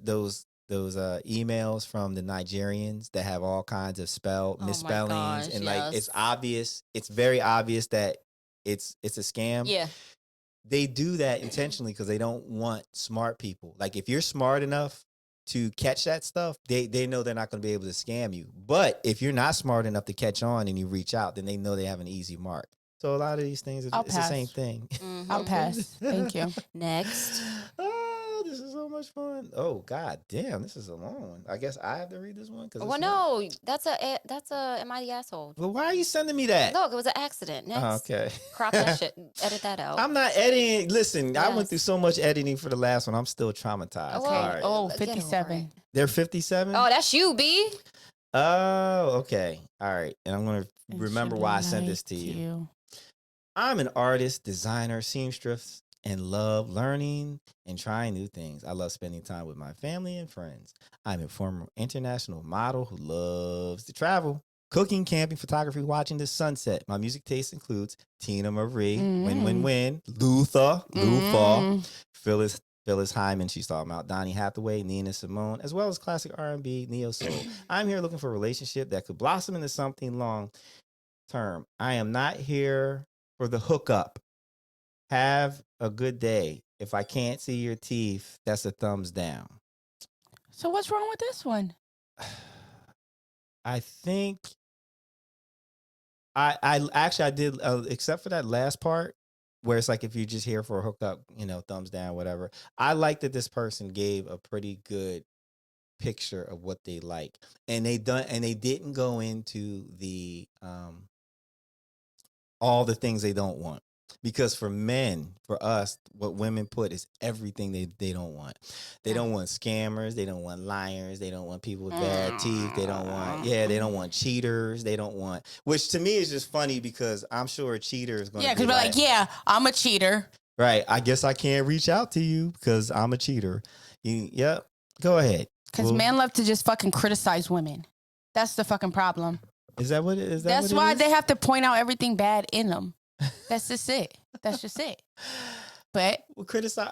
emails from the Nigerians that have all kinds of Oh my misspellings, gosh, and like it's yes. obvious. It's very obvious that it's a scam. Yeah. They do that intentionally because they don't want smart people. Like if you're smart enough to catch that stuff, they know they're not going to be able to scam you. But if you're not smart enough to catch on and you reach out, then they know they have an easy mark. So a lot of these things, I'll it's the same pass. thing. Mhm. I'll pass. Thank you. Next. Oh, this is so much much fun. Oh God damn, this is a long one. I guess I have to read this one because. Well, no, that's a am I the asshole? Well, why are you sending me that? Look, it was an accident. Next. Oh, okay. Crop that shit. Edit that out. I'm not editing. Listen, I went Yes. through so much editing for the last one. I'm still traumatized. Okay. All right. Oh, Get over 57. it. They're 57? Oh, that's you, B. Oh, okay. All right. And I'm going to remember why I sent this to you. I'm an artist, designer, seamstress, and love learning and trying new things. I love spending time with my family and friends. I'm a former international model who loves to travel, cooking, camping, photography, watching the sunset. My music taste includes Tina Marie, Win, Luther, Phyllis Hyman, she's talking about Donny Hathaway, Nina Simone, as well as classic R&B, neo soul. I'm here looking for a relationship that could blossom into something long term. I am not here for the hookup. Have a good day. If I can't see your teeth, that's a thumbs down. So what's wrong with this one? I think I actually did, except for that last part where it's like if you're just here for a hookup, thumbs down, whatever. I like that this person gave a pretty good picture of what they like, and they didn't go into the all the things they don't want. Because for men, for us, what women put is everything they don't want. They don't want scammers. They don't want liars. They don't want people with bad teeth. They don't want cheaters. They don't want, which to me is just funny because I'm sure a cheater is going to be because we're like, yeah, I'm a cheater. Right. I guess I can't reach out to you because I'm a cheater. Yep. Go ahead. Because men love to just fucking criticize women. That's the fucking problem. Is that what it is? That's why they have to point out everything bad in them. That's just it. But criticize.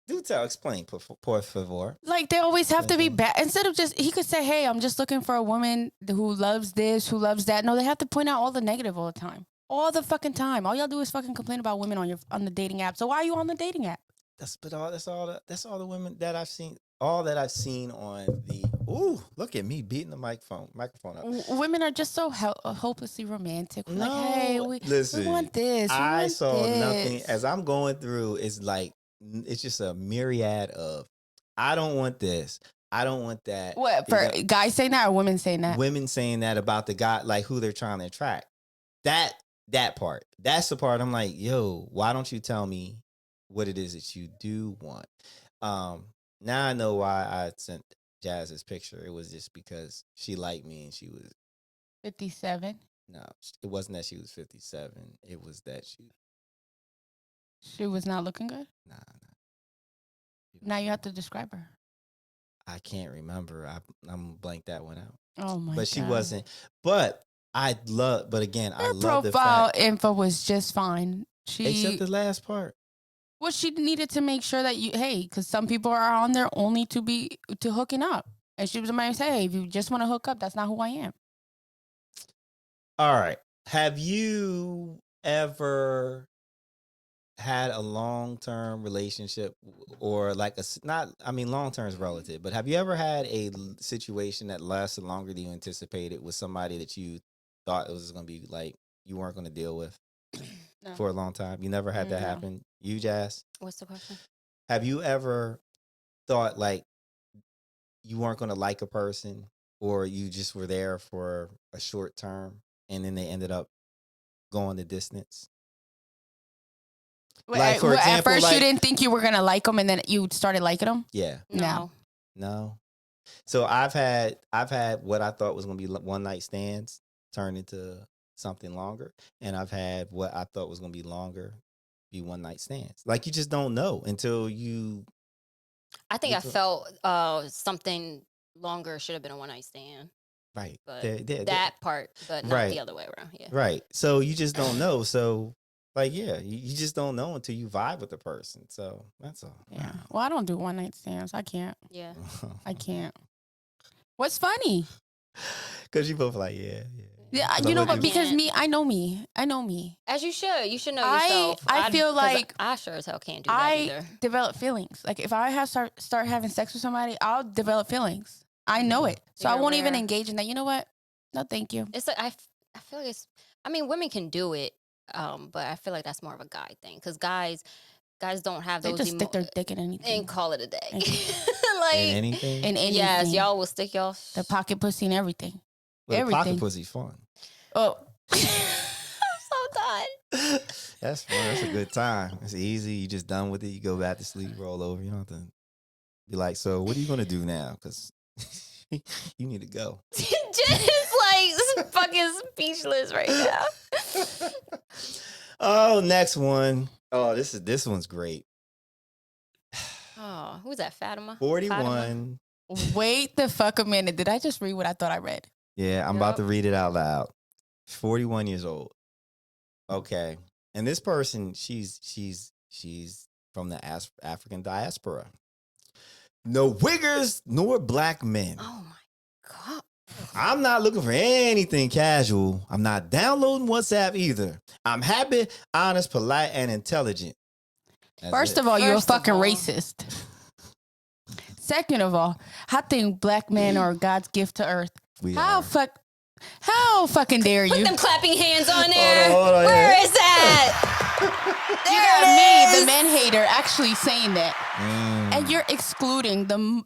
Explain, por favor. Like they always have to be bad. Instead of he could say, "Hey, I'm just looking for a woman who loves this, who loves that." No, they have to point out all the negative all the time, all the fucking time. All y'all do is fucking complain about women on the dating app. So why are you on the dating app? That's all the women that I've seen. All that I've seen on the. Ooh, look at me beating the microphone up. Women are just so hopelessly romantic. We're no, like, hey, we want this. I saw nothing as I'm going through. It's like it's just a myriad of. I don't want this. I don't want that. What for guys saying that or women saying that? Women saying that about the guy, like who they're trying to attract. That part. That's the part. I'm like, yo, why don't you tell me what it is that you do want? Now I know why I sent Jazz's picture. It was just because she liked me and she was 57. No, it wasn't that she was 57. It was that she was not looking good. Nah. Now you have to describe her. I can't remember. I'm blank that one out. Oh my! But she wasn't. But I love. But again, I love the profile fact, info was just fine. Except the last part. Well, she needed to make sure that because some people are on there only to hooking up. And she was about to say, hey, if you just want to hook up, that's not who I am. All right. Have you ever had a long-term relationship or like long-term is relative, but have you ever had a situation that lasted longer than you anticipated with somebody that you thought it was going to be like you weren't going to deal with? No. For a long time? You never had that happen? You, Jazz? What's the question? Have you ever thought like you weren't going to like a person or you just were there for a short term and then they ended up going the distance? Like, for example, at first you didn't think you were going to like them and then you started liking them? Yeah. No. So I've had what I thought was going to be one night stands turn into something longer, and I've had what I thought was going to be longer be one night stands. Like you just don't know until you. I think I felt something longer should have been a one night stand. Right. But that part, but not the other way around. Yeah. Right. So you just don't know. So like, yeah, you just don't know until you vibe with the person. So that's all. Yeah. Well, I don't do one night stands. I can't. Yeah. I can't. What's funny? Because you both like, yeah. Yeah, you know what? Because I know me. As you should. You should know yourself. I feel like I sure as hell can't do that either. I develop feelings. Like if I start having sex with somebody, I'll develop feelings. I know it, so I won't even engage in that. You know what? No, thank you. It's like I feel like it's. I mean, women can do it, but I feel like that's more of a guy thing because guys Guys don't have They those just stick their dick in anything. and call it a day. Anything. Like In anything? In anything. yes, y'all will stick y'all The pocket pussy and everything. Well, the Everything. pocket pussy fun. Oh. I'm so done. That's fun. That's a good time. It's easy. You just done with it. You go back to sleep, roll over. You don't have to be like, so what are you going to do now? Because you need to go. Just like fucking speechless right now. Oh, next one. Oh, this one's great. Oh, who's that? Fatima? 41. Wait the fuck a minute. Did I just read what I thought I read? Yeah, I'm about Yup. to read it out loud. 41 years old. Okay. And this person, she's from the African diaspora. No wiggers nor black men. Oh my god. I'm not looking for anything casual. I'm not downloading WhatsApp either. I'm happy, honest, polite, and intelligent. First of all, you're a First of fucking all. racist. Second of all, I think black men are God's gift to earth. How fucking dare Put you? them clapping hands on there. Hold on, Where yeah. is that? You There got it me, is. the man hater, actually saying that, Mm. and you're excluding the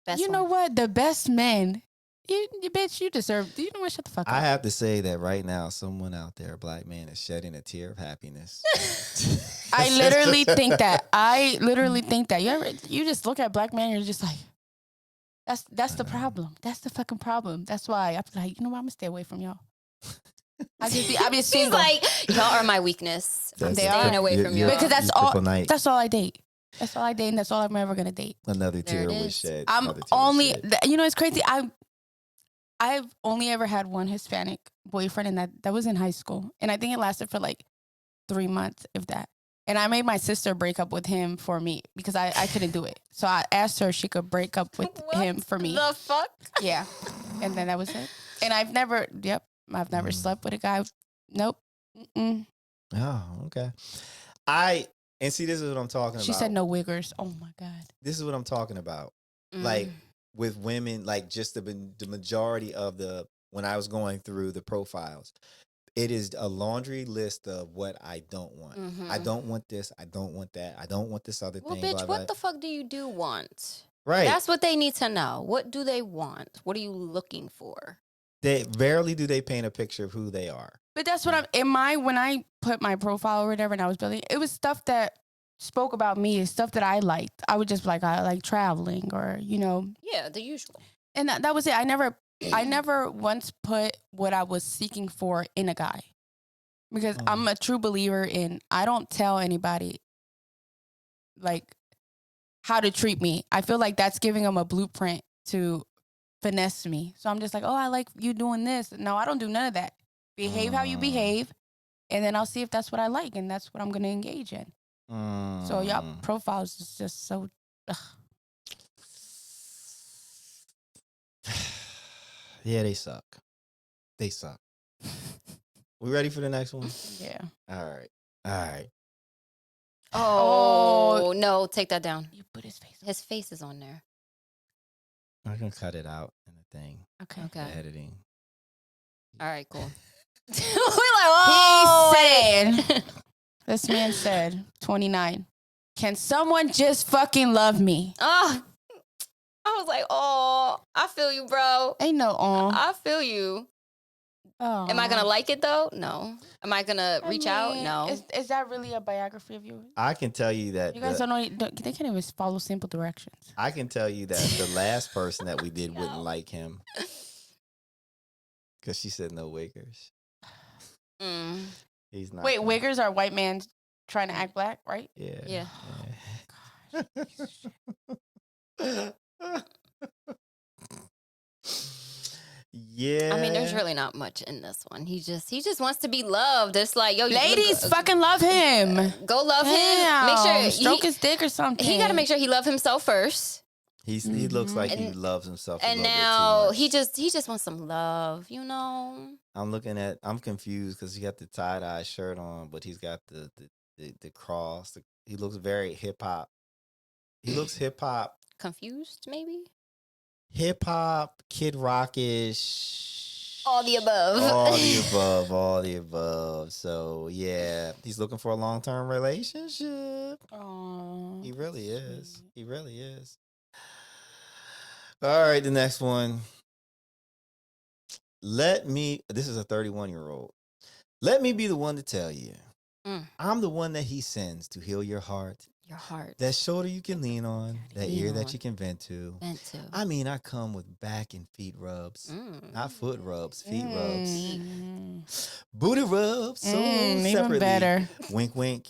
Best you know one. what, the best men. You bitch, you deserve. You know what? Shut the fuck up. I have to say that right now, someone out there, a black man, is shedding a tear of happiness. I literally think that. You just look at black men, you're just like, that's the problem. That's the fucking problem. That's why I'm like, you know what? I'm gonna stay away from y'all. I just She's single. like, y'all are my weakness. I'm They staying are. away from you. Because that's you're all. kryptonite. That's all I date. That's all I date, and that's all I'm ever gonna date. Another There tear it was is. shed. I'm Another tear was only. shed. You know, it's crazy. I've only ever had one Hispanic boyfriend, and that was in high school, and I think it lasted for like 3 months, if that. And I made my sister break up with him for me because I couldn't do it. So I asked her if she could break up with him for me. The fuck? Yeah. And then that was it. And I've never slept with a guy. Nope. Mm-mm. Oh, okay. And see, this is what I'm talking about. She said no wiggers. Oh my God. This is what I'm talking about. Mm. Like with women, like just the majority of when I was going through the profiles, it is a laundry list of what I don't want. Mhm. I don't want this. I don't want that. I don't want this other Well, thing. bitch, blah, what blah. the fuck do you want? Right. That's what they need to know. What do they want? What are you looking for? They rarely do they paint a picture of who they are. But that's what when I put my profile or whatever and I was building, it was stuff that spoke about me, stuff that I liked. I would just like, I like traveling or, Yeah, the usual. and that was it. I never once put what I was seeking for in a guy because I'm a true believer in, I don't tell anybody like how to treat me. I feel like that's giving them a blueprint to finesse me. So I'm just like, oh, I like you doing this. No, I don't do none of that. Behave how you behave. And then I'll see if that's what I like. And that's what I'm going to engage in. So y'all profiles is just so, ugh. Yeah, they suck. They suck. We ready for the next one? Yeah. All right. Oh, no, take that down. You put his face on. His face is on there. I'm going to cut it out in the thing. Okay. Okay. The editing. All right, cool. We're like, oh, He said, this man said, 29, can someone just fucking love me? Oh, I was like, oh, I feel you, bro. Ain't no I feel you. Oh. Am I going to like it, though? No. Am I going to reach out? No. Is that really a biography of you? I can tell you that You guys don't know, they can't even follow simple directions. I can tell you that the last person that we did wouldn't like him because she said no wiggers. Mm. He's not. Wait, wiggers are white man trying to act black, right? Yeah. Yeah. Yeah. I mean, there's really not much in this one. He just wants to be loved. It's like, yo, Ladies, fucking love him. go love him. Damn. Make sure Stroke his dick or something. he got to make sure he love himself first. He looks like he And- loves himself. And a little now bit too much. he just wants some love, I'm confused because he got the tie-dye shirt on, but he's got the cross. He looks very hip hop. He looks hip hop. Confused, maybe. Hip hop, Kid Rockish. All the above. All the above. All the above. So yeah, he's looking for a long-term relationship. Oh, He really is. He really is. All right, the next one. This is a 31-year-old. Let me be the one to tell you. I'm the one that he sends to heal your heart. Your heart. That shoulder you can lean on. That ear that you can vent to. I mean, I come with back and feet rubs. Not foot rubs, feet rubs. Booty rubs. So separately. Even better. Wink, wink.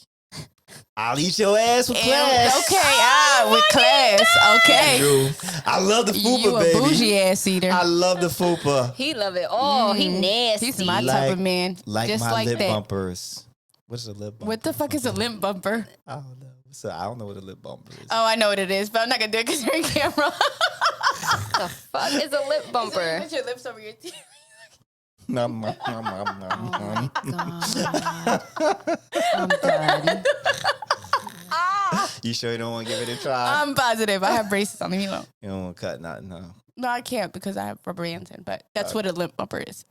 I'll eat your ass with class. Okay, with class. Okay. I love the fupa, you a baby. bougie ass eater. I love the fupa. He love it. Oh, he nasty. He's my type of man. Like just my like lip that. bumpers. What's a lip bumper? What the fuck is a lip bumper? I don't know. So I don't know what a lip bumper is. Oh, I know what it is, but I'm not gonna do it because you're on camera. The fuck is a lip bumper? Put your lips over your teeth. Nom, nom, nom, nom, nom, nom. I'm done. You sure you don't want to give it a try? I'm positive. I have braces on. Leave me alone. You don't want to cut nothing, no. No, I can't because I have rubber bands in. But that's what a lip bumper is.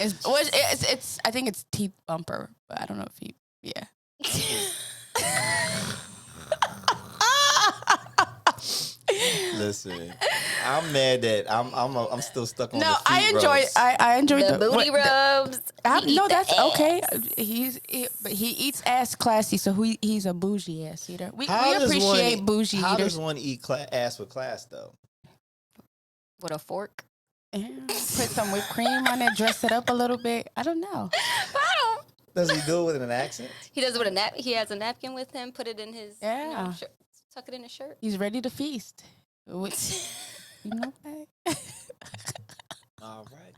It's I think it's teeth bumper, but I don't know if you. Yeah. Listen, I'm mad that I'm still stuck on the No, feet I enjoy. rubs. I enjoy The booty rubs. No, that's okay. But he eats ass classy, so he's a bougie ass eater. We appreciate bougie How eaters. does one eat ass with class though? With a fork. Yeah. Put some whipped cream on it, dress it up a little bit. I don't know. Does he do it with an accent? He does it with a He has a napkin with him. Put it in his shirt. Tuck it in his shirt. He's ready to feast. You know what? All right.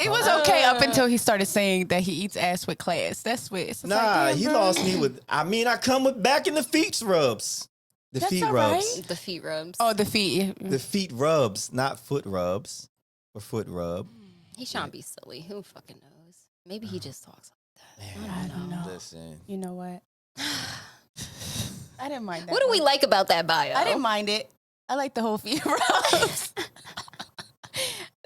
It was okay up until he started saying that he eats ass with class. That's what it's like, He bro. lost me with. I mean, I come with back in the feet rubs. The That's feet all rubs. right. The feet rubs. Oh, the feet. The feet rubs, not foot rubs or foot rub. He's trying to be silly. Who fucking knows? Maybe he just talks like that. Man, I don't know. Listen. You know what? I didn't mind that. What do we like about that bio? I didn't mind it. I like the whole feet rubs.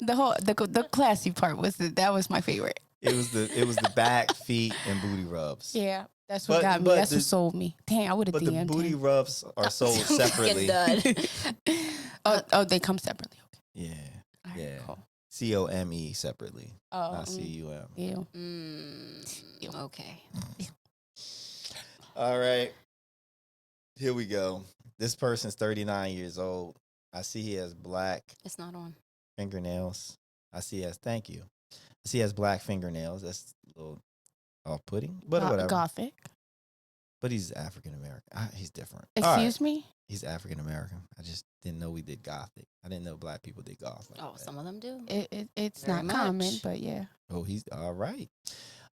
the classy part that was my favorite. It was the back, feet, and booty rubs. Yeah, that's what got me. That's what sold me. Dang, I would have But the DM'd booty him. rubs are sold separately. Oh, they come separately. Yeah, All right, yeah. cool. COME separately, Oh, not CUM. Yeah. Okay. All right, here we go. This person's 39 years old. I see he has black It's not on. fingernails. Thank you. I see he has black fingernails. That's a little off-putting, but whatever. Gothic. But he's African American. He's different. Excuse me? He's African American. I just didn't know we did Gothic. I didn't know black people did Gothic. Oh, some of them do. It's Very not common, much. but yeah. Oh, he's all right.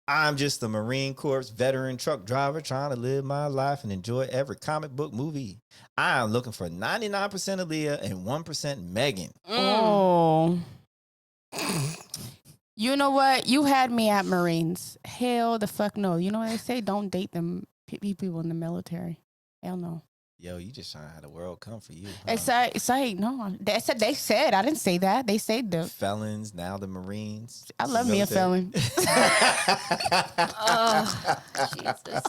I'm just a Marine Corps veteran truck driver trying to live my life and enjoy every comic book movie. I am looking for 99% Aaliyah and 1% Megan. Oh. You know what? You had me at Marines. Hell the fuck no. You know what they say? Don't date them people in the military. Hell no. Yo, you just trying to have the world come for you. It's like no. They said. I didn't say that. They said the felons, now the Marines. I love me a felon. Oh, Jesus.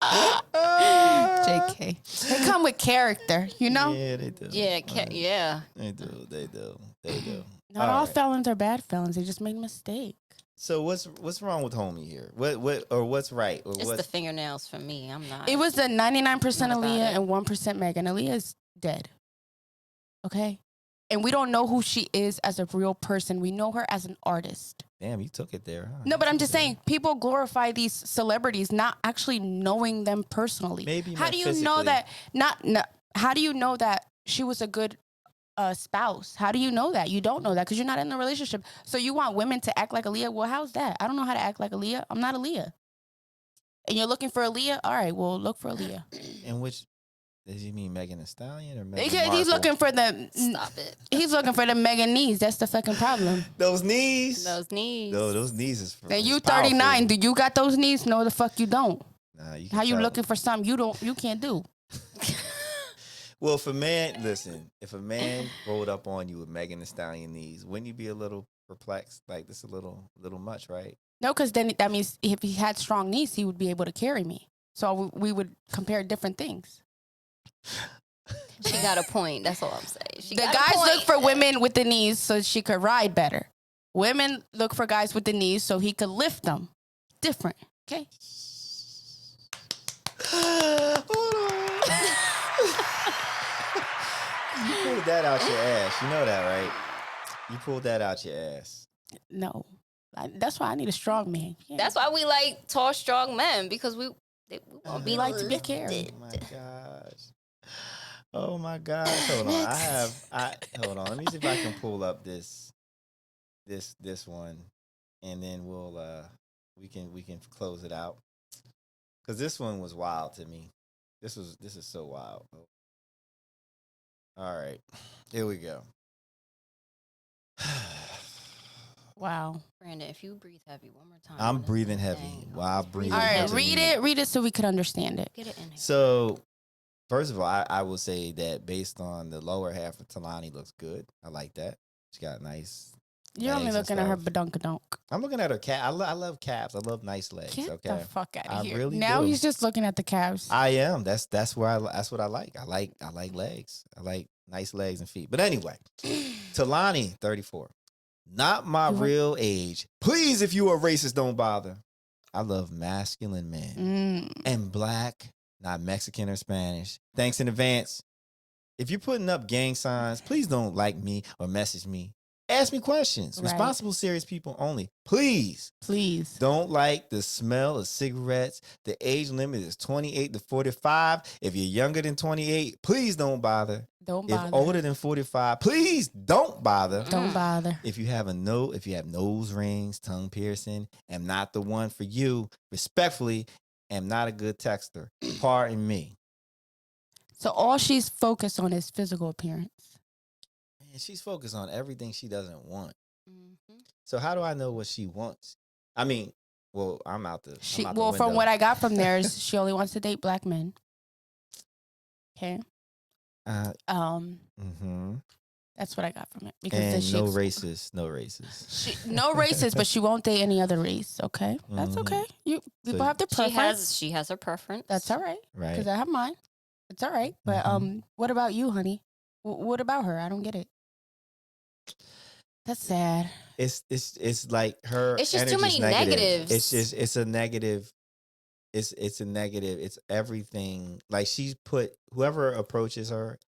JK. They come with character, you know? Yeah, they do. Yeah, yeah. They do. Not all right. felons are bad felons. They just made a mistake. So what's wrong with homie here? What's right? Or It's what's the fingernails for me. I'm not. It was the 99% Not about Aaliyah it. and 1% Megan. Aaliyah's dead. Okay? And we don't know who she is as a real person. We know her as an artist. damn, you took it there, huh? No, but I'm just Yeah. saying, people glorify these celebrities not actually knowing them personally. Maybe How do you know that? How do you know that she was a good spouse? How do you know that? You don't know that because you're not in the relationship. So you want women to act like Aaliyah? Well, how's that? I don't know how to act like Aaliyah. I'm not Aaliyah. And you're looking for Aaliyah? All right, well, look for Aaliyah. And which does he mean Megan Thee Stallion or Megan He's Markle? looking for the. Stop it. He's looking for the Megan knees. That's the fucking problem. Those knees. Those knees. No, those knees is. And you is powerful. 39. Do you got those knees? No, the fuck you don't. Nah, you can How you tell. looking for something you can't do? Well, if a man, listen, if a man rolled up on you with Megan Thee Stallion knees, wouldn't you be a little perplexed? Like, this a little much, right? No, because then that means if he had strong knees, he would be able to carry me. So we would compare different things. She got a point. That's all I'm saying. The guys look for women with the knees so she could ride better. Women look for guys with the knees so he could lift them. Different. Okay. Hold on. You pulled that out your ass. You know that, right? You pulled that out your ass. No. That's why I need a strong man. Yeah. That's why we like tall, strong men, because we won't be like to be carried. Oh my gosh. Oh my gosh. Hold on. Hold on. Let me see if I can pull up this one, and then we can close it out. Cause this one was wild to me. This is so wild. All right. Here we go. Wow. Brandon, if you breathe heavy one more time. I'm breathing heavy. Wow, breathing. All right, heavy. read it so we could understand it. Get it in here. So, first of all, I will say that based on the lower half of Talani looks good. I like that. She got nice. You're only looking at her badunkadunk. I'm looking at her cat. I love calves. I love nice legs. Get Okay, the fuck out of I here. really now do. he's just looking at the calves. I am. That's what I like. I like legs. I like nice legs and feet. But anyway, Talani, 34. Not my real age. Please, if you are racist, don't bother. I love masculine men and black, not Mexican or Spanish. Thanks in advance. If you're putting up gang signs, please don't like me or message me. Ask me questions. Right. Responsible, serious people only. Please. Don't like the smell of cigarettes. The age limit is 28 to 45. If you're younger than 28, please don't bother. If older than 45, please don't bother. Don't bother. If you have nose rings, tongue piercing, am not the one for you. Respectfully, am not a good texter. Pardon me. So all she's focused on is physical appearance. And she's focused on everything she doesn't want. Mm-hmm. So how do I know what she wants? I mean, well, I'm out the from what I got from there is she only wants to date black men. Okay. That's what I got from it. Because no racist. No racist, but she won't date any other race. Okay, that's okay. People have their preference. She has her preference. That's all right. Right. Because I have mine. It's all right. But what about you, honey? What about her? I don't get it. That's sad. It's like her. It's just too many negatives. It's a negative. It's a negative. It's everything. Like she's put whoever approaches her,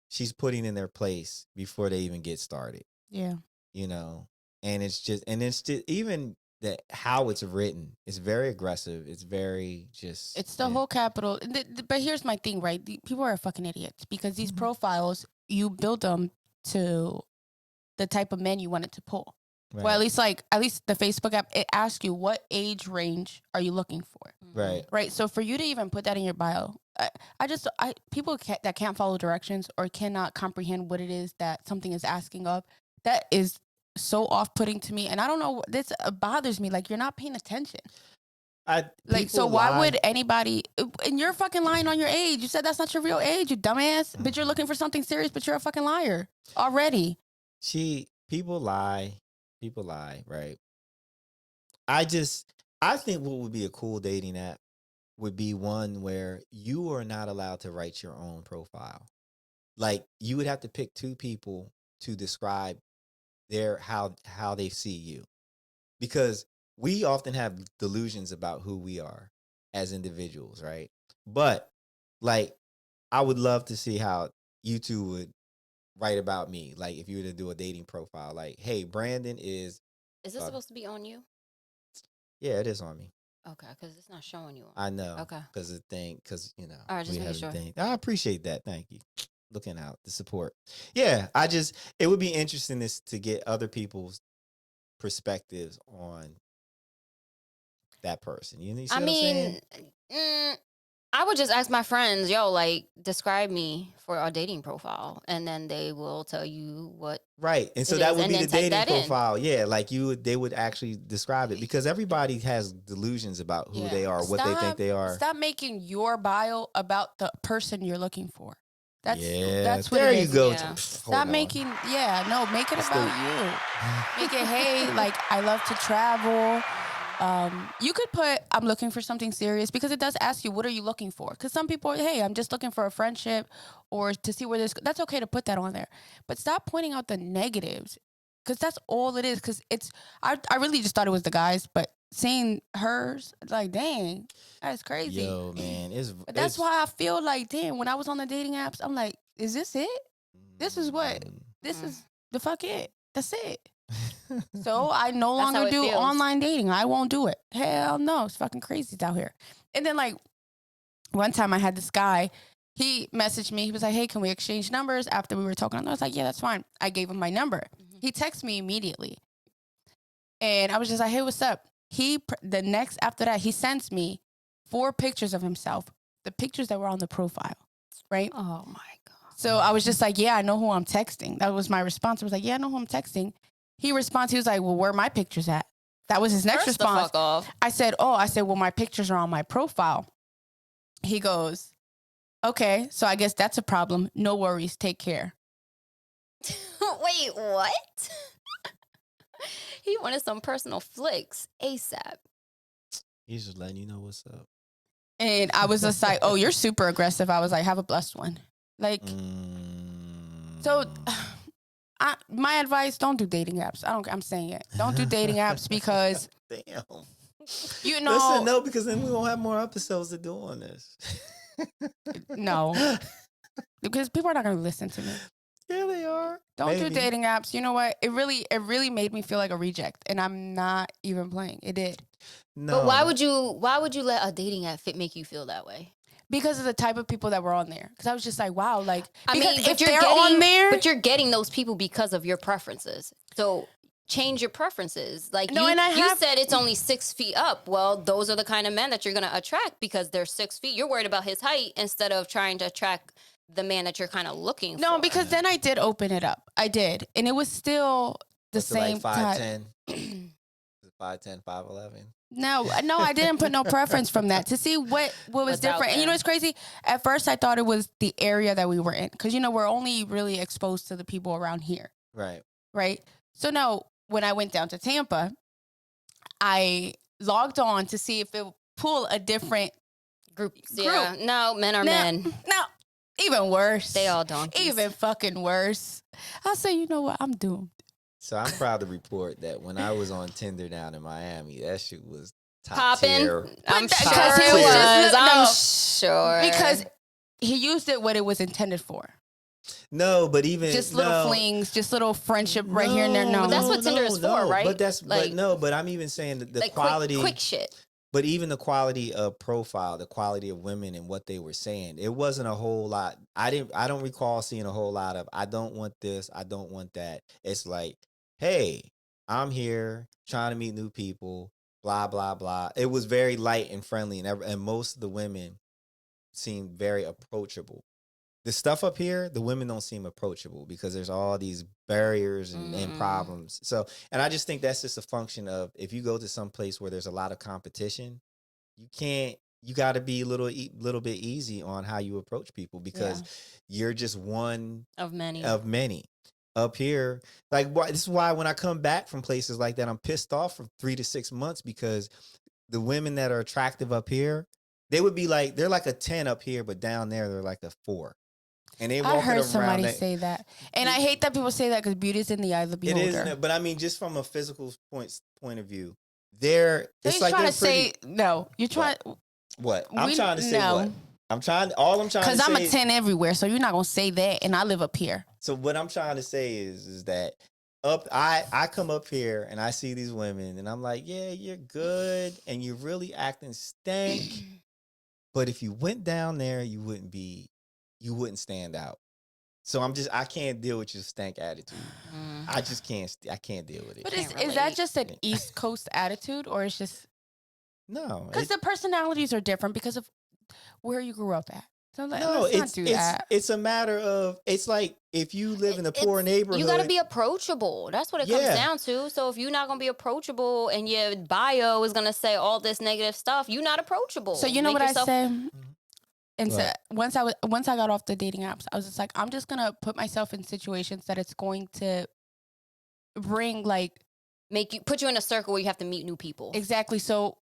she's putting in their place before they even get started. Yeah. You know, and it's just even that how it's written. It's very aggressive. It's very just. It's the whole capital. But here's my thing, right? People are fucking idiots because these profiles, you build them to the type of men you want it to pull. Right. Well, at least the Facebook app, it asks you what age range are you looking for. Right. Right. So for you to even put that in your bio, people that can't follow directions or cannot comprehend what it is that something is asking of, that is so off-putting to me. And I don't know, this bothers me. Like, you're not paying attention. Why would anybody, and you're fucking lying on your age. You said that's not your real age, you dumbass. But you're looking for something serious, but you're a fucking liar already. People lie, right? I think what would be a cool dating app would be one where you are not allowed to write your own profile. Like, you would have to pick two people to describe how they see you. Because we often have delusions about who we are as individuals, right? But, like, I would love to see how you two would write about me. Like, if you were to do a dating profile, like, hey, Brandon is... Is this supposed to be on you? Yeah, it is on me. Okay, because it's not showing you. I know. Okay. Because, you know. All right, just making sure. I appreciate that. Thank you. Looking out, the support. Yeah, it would be interesting to get other people's perspectives on that person. You see what I'm saying? I would just ask my friends, like, describe me for our dating profile, and then they will tell you what. Right, and so that would be the dating profile. Yeah, like they would actually describe it, because everybody has delusions about who they are, what they think they are. Stop making your bio about the person you're looking for. That's yeah, what there it you is. go. Yeah. Hold Stop on. making, make it It's about the- you. Make it, hey, like, I love to travel. You could put, I'm looking for something serious, because it does ask you, what are you looking for? Because some people, hey, I'm just looking for a friendship or to see where this, that's okay to put that on there. But stop pointing out the negatives, because that's all it is. Because I really just thought it was the guys, but seeing hers, like, dang, that's crazy. Yo, man, But that's why I feel like, damn, when I was on the dating apps, I'm like, is this it? This is what, this is the fuck it. That's it. So I no That's how longer it do feels. online dating. I won't do it. Hell no. It's fucking crazy out here. And then, like, one time I had this guy, he messaged me. He was like, hey, can we exchange numbers after we were talking? And I was like, yeah, that's fine. I gave him my number. He texted me immediately. And I was just like, hey, what's up? After that, he sends me 4 pictures of himself, the pictures that were on the profile, right? Oh my God. So I was just like, yeah, I know who I'm texting. That was my response. I was like, yeah, I know who I'm texting. He responds, he was like, well, where are my pictures at? That was his next First the response. fuck off. I said, well, my pictures are on my profile. He goes, okay, so I guess that's a problem. No worries. Take care. Wait, what? He wanted some personal flicks ASAP. He's just letting you know what's up. And I was just like, oh, you're super aggressive. I was like, have a blessed one. Like, so my advice, don't do dating apps. I'm saying it. Don't do dating apps because, Damn. you know. Listen, no, because then we won't have more episodes to do on this. No. Because people are not going to listen to me. Yeah, they are. Don't do Maybe. dating apps. You know what? It really made me feel like a reject, and I'm not even playing. It did. No. But why would you let a dating app make you feel that way? Because of the type of people that were on there. Because I was just like, wow, like, I because mean, if they're on there, but you're getting those people because of your preferences. So change your preferences. Like, No, and you said it's only 6 feet up. Well, those are the kind of men that you're going to attract because they're 6 feet. You're worried about his height instead of trying to attract the man that you're kind of looking for. No, because then I did open it up. I did. And it was still the What's it, same like type. 5'10"? 5'10", 5'11"? No, I didn't put no preference from that to see what was What's out different. And you know there. what's crazy? At first, I thought it was the area that we were in. Because, we're only really exposed to the people around here. Right. Right? So, no, when I went down to Tampa, I logged on to see if it would pull a different group. Yeah, no, men are men. No, even worse. They all donkeys. Even fucking worse. I say, you know what? I'm doomed. So I'm proud to report that when I was on Tinder down in Miami, that shit was top Popping. tier. I'm But sure because he it was was. just- I'm no. sure. Because he used it what it was intended for. No, but even Just little flings, just little friendship right here and there. No, But that's what Tinder is for, right? But I'm even saying that the like quality, quick shit. but even the quality of profile, the quality of women and what they were saying, it wasn't a whole lot. I don't recall seeing a whole lot of, I don't want this, I don't want that. It's like, hey, I'm here trying to meet new people, blah, blah, blah. It was very light and friendly, and most of the women seemed very approachable. The stuff up here, the women don't seem approachable because there's all these barriers and problems. So, and I just think that's just a function of, if you go to some place where there's a lot of competition, you got to be a little bit easy on how you approach people because you're just one of many. Up here, like, this is why when I come back from places like that, I'm pissed off for 3 to 6 months because the women that are attractive up here, they would be like, they're like a 10 up here, but down there, they're like a 4. And they I heard somebody that, say that. And I hate that people say that because beauty is in the eye of the beholder. It is, but I mean, just from a physical point of view, it's like trying they're to say, no, you're trying. What? I'm trying to say what? All I'm trying to say. Because I'm a 10 everywhere, so you're not going to say that, and I live up here. So what I'm trying to say is that I come up here and I see these women and I'm like, yeah, you're good and you're really acting stank. But if you went down there, you wouldn't stand out. So I can't deal with your stank attitude. I just can't deal with it. But is that just an East Coast attitude, or it's just no? Because the personalities are different because of where you grew up at. So no, it's a matter of, it's like if you live in a poor neighborhood, you got to be approachable. That's what it comes down to. So if you're not going to be approachable and your bio is going to say all this negative stuff, you're not approachable. So you know what I say? And so Right. once I got off the dating apps, I was just like, I'm just gonna put myself in situations that it's going to bring like Put you in a circle where you have to meet new people. exactly. So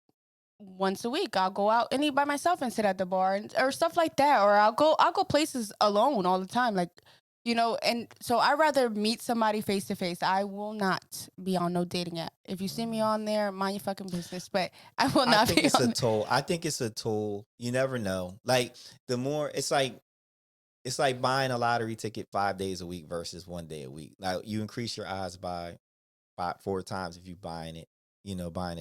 once a week, I'll go out and eat by myself and sit at the bar or stuff like that. Or I'll go places alone all the time, like, you know. And so I rather meet somebody face to face. I will not be on no dating app. If you see me on there, mind your fucking business. But I will I not think be it's on. a toll. I think it's a toll. You never know. Like the more it's like buying a lottery ticket 5 days a week versus 1 day a week. Now you increase your odds by 4 times if you buying it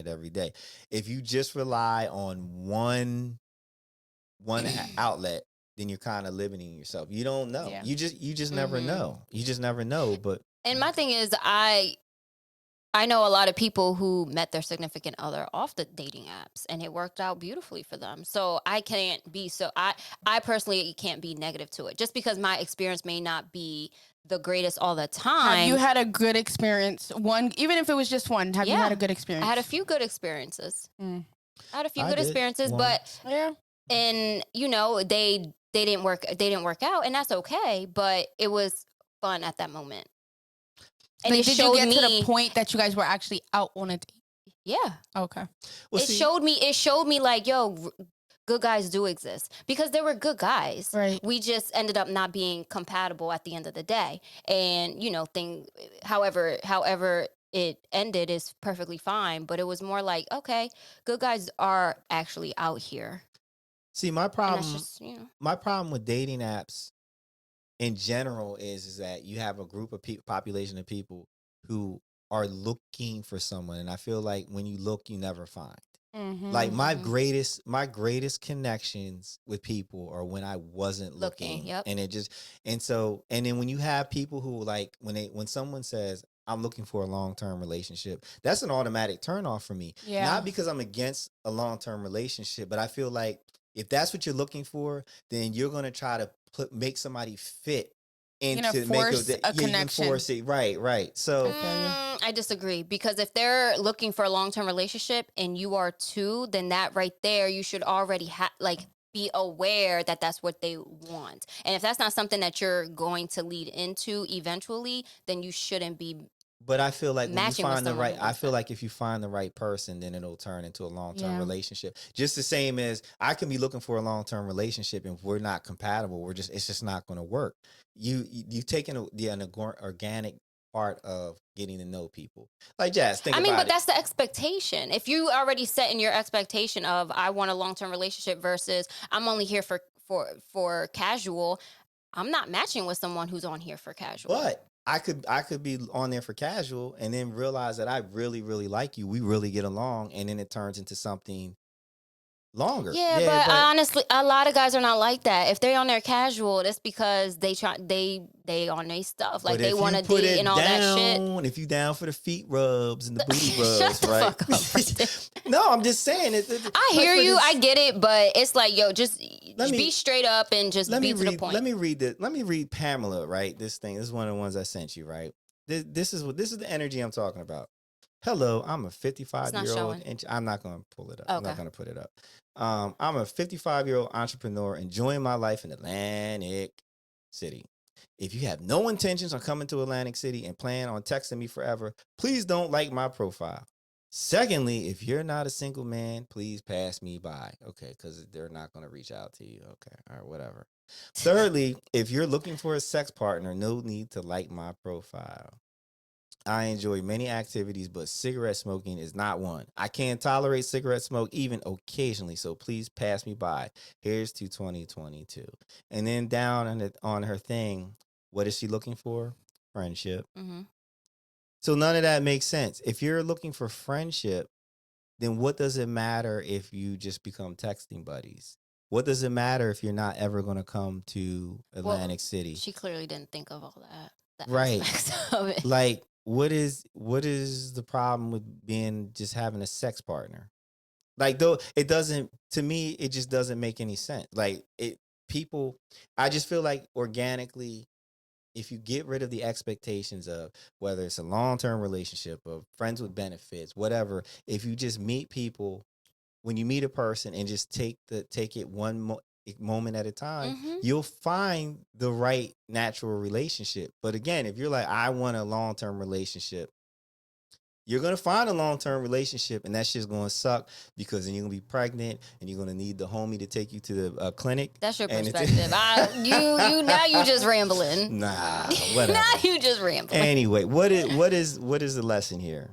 every day. If you just rely on one outlet, then you're kind of limiting yourself. You don't know. Yeah. You just never know. You just never know. But And my thing is, I know a lot of people who met their significant other off the dating apps and it worked out beautifully for them. So I personally can't be negative to it just because my experience may not be the greatest all the time. Have you had a good experience? One, even if it was just one, have you had a good experience? I had a few good experiences. I Experiences, did but yeah. And they didn't work out, and that's okay, but it was fun at that moment. And Like, it did showed you get me to the point that you guys were actually out on a date? Yeah. Okay. Well, it showed me like, yo, good guys do exist, because there were good guys. Right. We just ended up not being compatible at the end of the day. And, however it ended is perfectly fine, but it was more like, okay, good guys are actually out here. See, my And problem that's just, my problem with dating apps in general is that you have a group of population of people who are looking for someone, and I feel like when you look, you never find. Mm-hmm. Like my greatest connections with people are when I wasn't looking. Yep. And then when you have people who like when someone says I'm looking for a long-term relationship, that's an automatic turn off for me. Yeah. Not because I'm against a long-term relationship, but I feel like if that's what you're looking for, then you're going to try to make somebody fit into force a connection. You can force it. Right. So I disagree, because if they're looking for a long-term relationship and you are too, then that right there, you should already be aware that that's what they want. And if that's not something that you're going to lead into eventually, then you shouldn't be. But I feel like when you matching with find the someone right, who I wants feel that. like if you find the right person, then it'll turn into a long-term Yeah. relationship. Just the same as I can be looking for a long-term relationship, and if we're not compatible, it's just not going to work. You've taken the organic part of getting to know people. Like Jazz, think about it. But that's the expectation. If you already set in your expectation of I want a long-term relationship versus I'm only here for casual, I'm not matching with someone who's on here for casual. But I could be on there for casual and then realize that I really, really like you. We really get along, and then it turns into something longer. Yeah, but honestly, a lot of guys are not like that. If they're on their casual, that's because they on their stuff. Like they want to date and all that shit. If you down for the feet rubs and the booty rubs, Shut the right? fuck up. No, I'm just saying it. I hear you. I get it, but it's like, yo, just Let me- be straight up and just be to the point. Let me read Pamela, right? This is one of the ones I sent you, right? This is the energy I'm talking about. Hello, I'm a 55-year-old. I'm not going to pull it up. Okay. I'm not going to put it up. I'm a 55-year-old entrepreneur enjoying my life in Atlantic City. If you have no intentions on coming to Atlantic City and plan on texting me forever, please don't like my profile. Secondly, if you're not a single man, please pass me by. Okay, because they're not going to reach out to you. Okay, all right, whatever. Thirdly, if you're looking for a sex partner, no need to like my profile. I enjoy many activities, but cigarette smoking is not one. I can't tolerate cigarette smoke even occasionally, so please pass me by. Here's to 2022. And then down on her thing, what is she looking for? Friendship. Mm-hmm. So none of that makes sense. If you're looking for friendship, then what does it matter if you just become texting buddies? What does it matter if you're not ever going to come to Atlantic City? She clearly didn't think of all that. Right. Aspects of it. Like, what is the problem with just having a sex partner? Like, though it doesn't, to me, it just doesn't make any sense. Like I just feel like organically, if you get rid of the expectations of whether it's a long-term relationship of friends with benefits, whatever, if you just meet people, when you meet a person and just take it moment at a time, Mhm. you'll find the right natural relationship. But again, if you're like, I want a long-term relationship, you're going to find a long-term relationship, and that shit's going to suck because then you're going to be pregnant and you're going to need the homie to take you to the clinic. That's your and perspective. Now you just rambling. Nah, whatever. Now you just rambling. Anyway, what is the lesson here?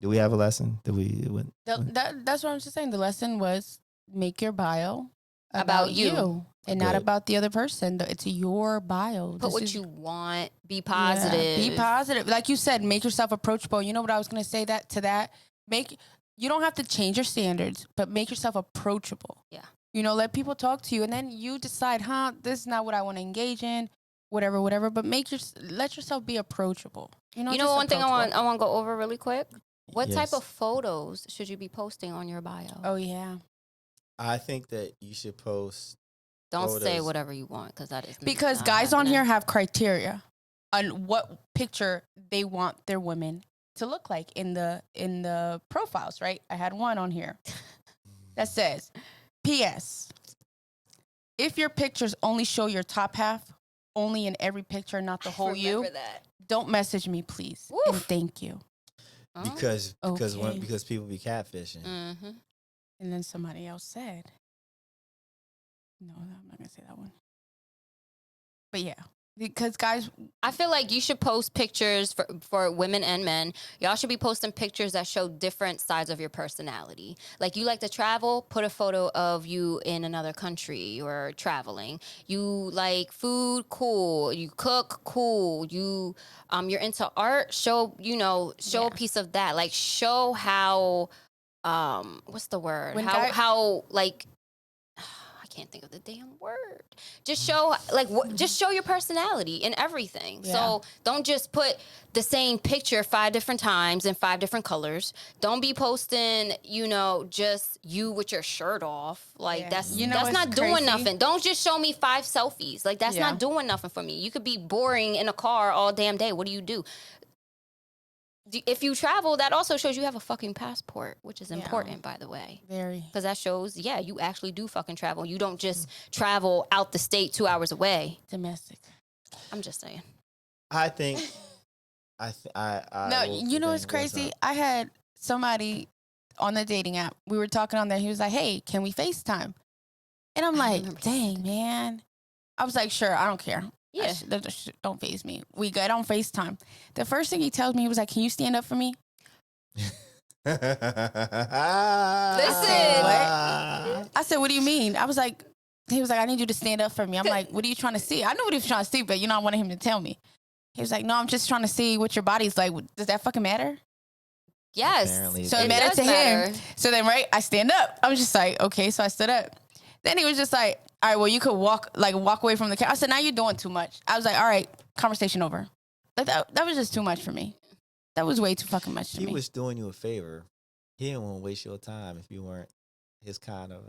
Do we have a lesson? That's what I'm just saying. The lesson was make your bio About you. and not Good. about the other person. It's your bio. Put This what is- you want. Be Yeah, positive. be positive. Like you said, make yourself approachable. You know what I was going to say you don't have to change your standards, but make yourself approachable. Yeah. You know, let people talk to you, and then you decide, this is not what I want to engage in, whatever. But let yourself be approachable. You know just one thing I approachable. want to go over really quick. What Yes. type of photos should you be posting on your bio? Oh yeah, I think that you should post. Don't say photos. whatever you want because that is because not guys on happening. here have criteria on what picture they want their women to look like in the profiles. Right? I had one on here that says, "P.S. If your pictures only show your top half, only in every picture, not the whole you, Remember that. don't message me, please, Woof. and thank you." Oh. Because Okay. because people be catfishing. Mm-hmm. And then somebody else said, "No, I'm not gonna say that one." But yeah, because guys, I feel like you should post pictures for women and men. Y'all should be posting pictures that show different sides of your personality. Like you like to travel, put a photo of you in another country or traveling. You like food, cool. You cook, cool. You're into art, show a piece of that. Like show how what's the word? When how like I can't think of the damn word. Just show just show your personality in everything. Yeah. So don't just put the same picture 5 different times in 5 different colors. Don't be posting, just you with your shirt off. Like Yeah. that's You know that's not what's doing crazy? nothing. Don't just show me 5 selfies. Like that's Yeah. not doing nothing for me. You could be boring in a car all damn day. What do? If you travel, that also shows you have a fucking passport, which is Yeah. important, by the way. very Because that shows, you actually do fucking travel. You don't just travel out the state 2 hours away. domestic. I'm just saying. I think. I No, will you know what's think crazy? up. I had somebody on the dating app. We were talking on there. He was like, "Hey, can we FaceTime?" And I'm I like, remember you "Dang, man." I was like, "Sure, I don't care. Yeah. That shit don't faze me. We good on FaceTime." The first thing he tells me, he was like, "Can you stand up for me?" Listen. I said, "What do you mean?" I was like, he was like, "I need you to stand up for me." I'm like, "What are you trying to see?" I knew what he was trying to see, but I wanted him to tell me. He was like, "No, I'm just trying to see what your body's like. Does that fucking matter?" Yes. Apparently So it it mattered does to matter. him. So then, right, I stand up. I was just like, okay, so I stood up. Then he was just like, all right, well, you could walk away from the camera. I said, now you're doing too much. I was like, all right, conversation over. Like that was just too much for me. That was way too fucking much to He me. was doing you a favor. He didn't want to waste your time if you weren't his kind of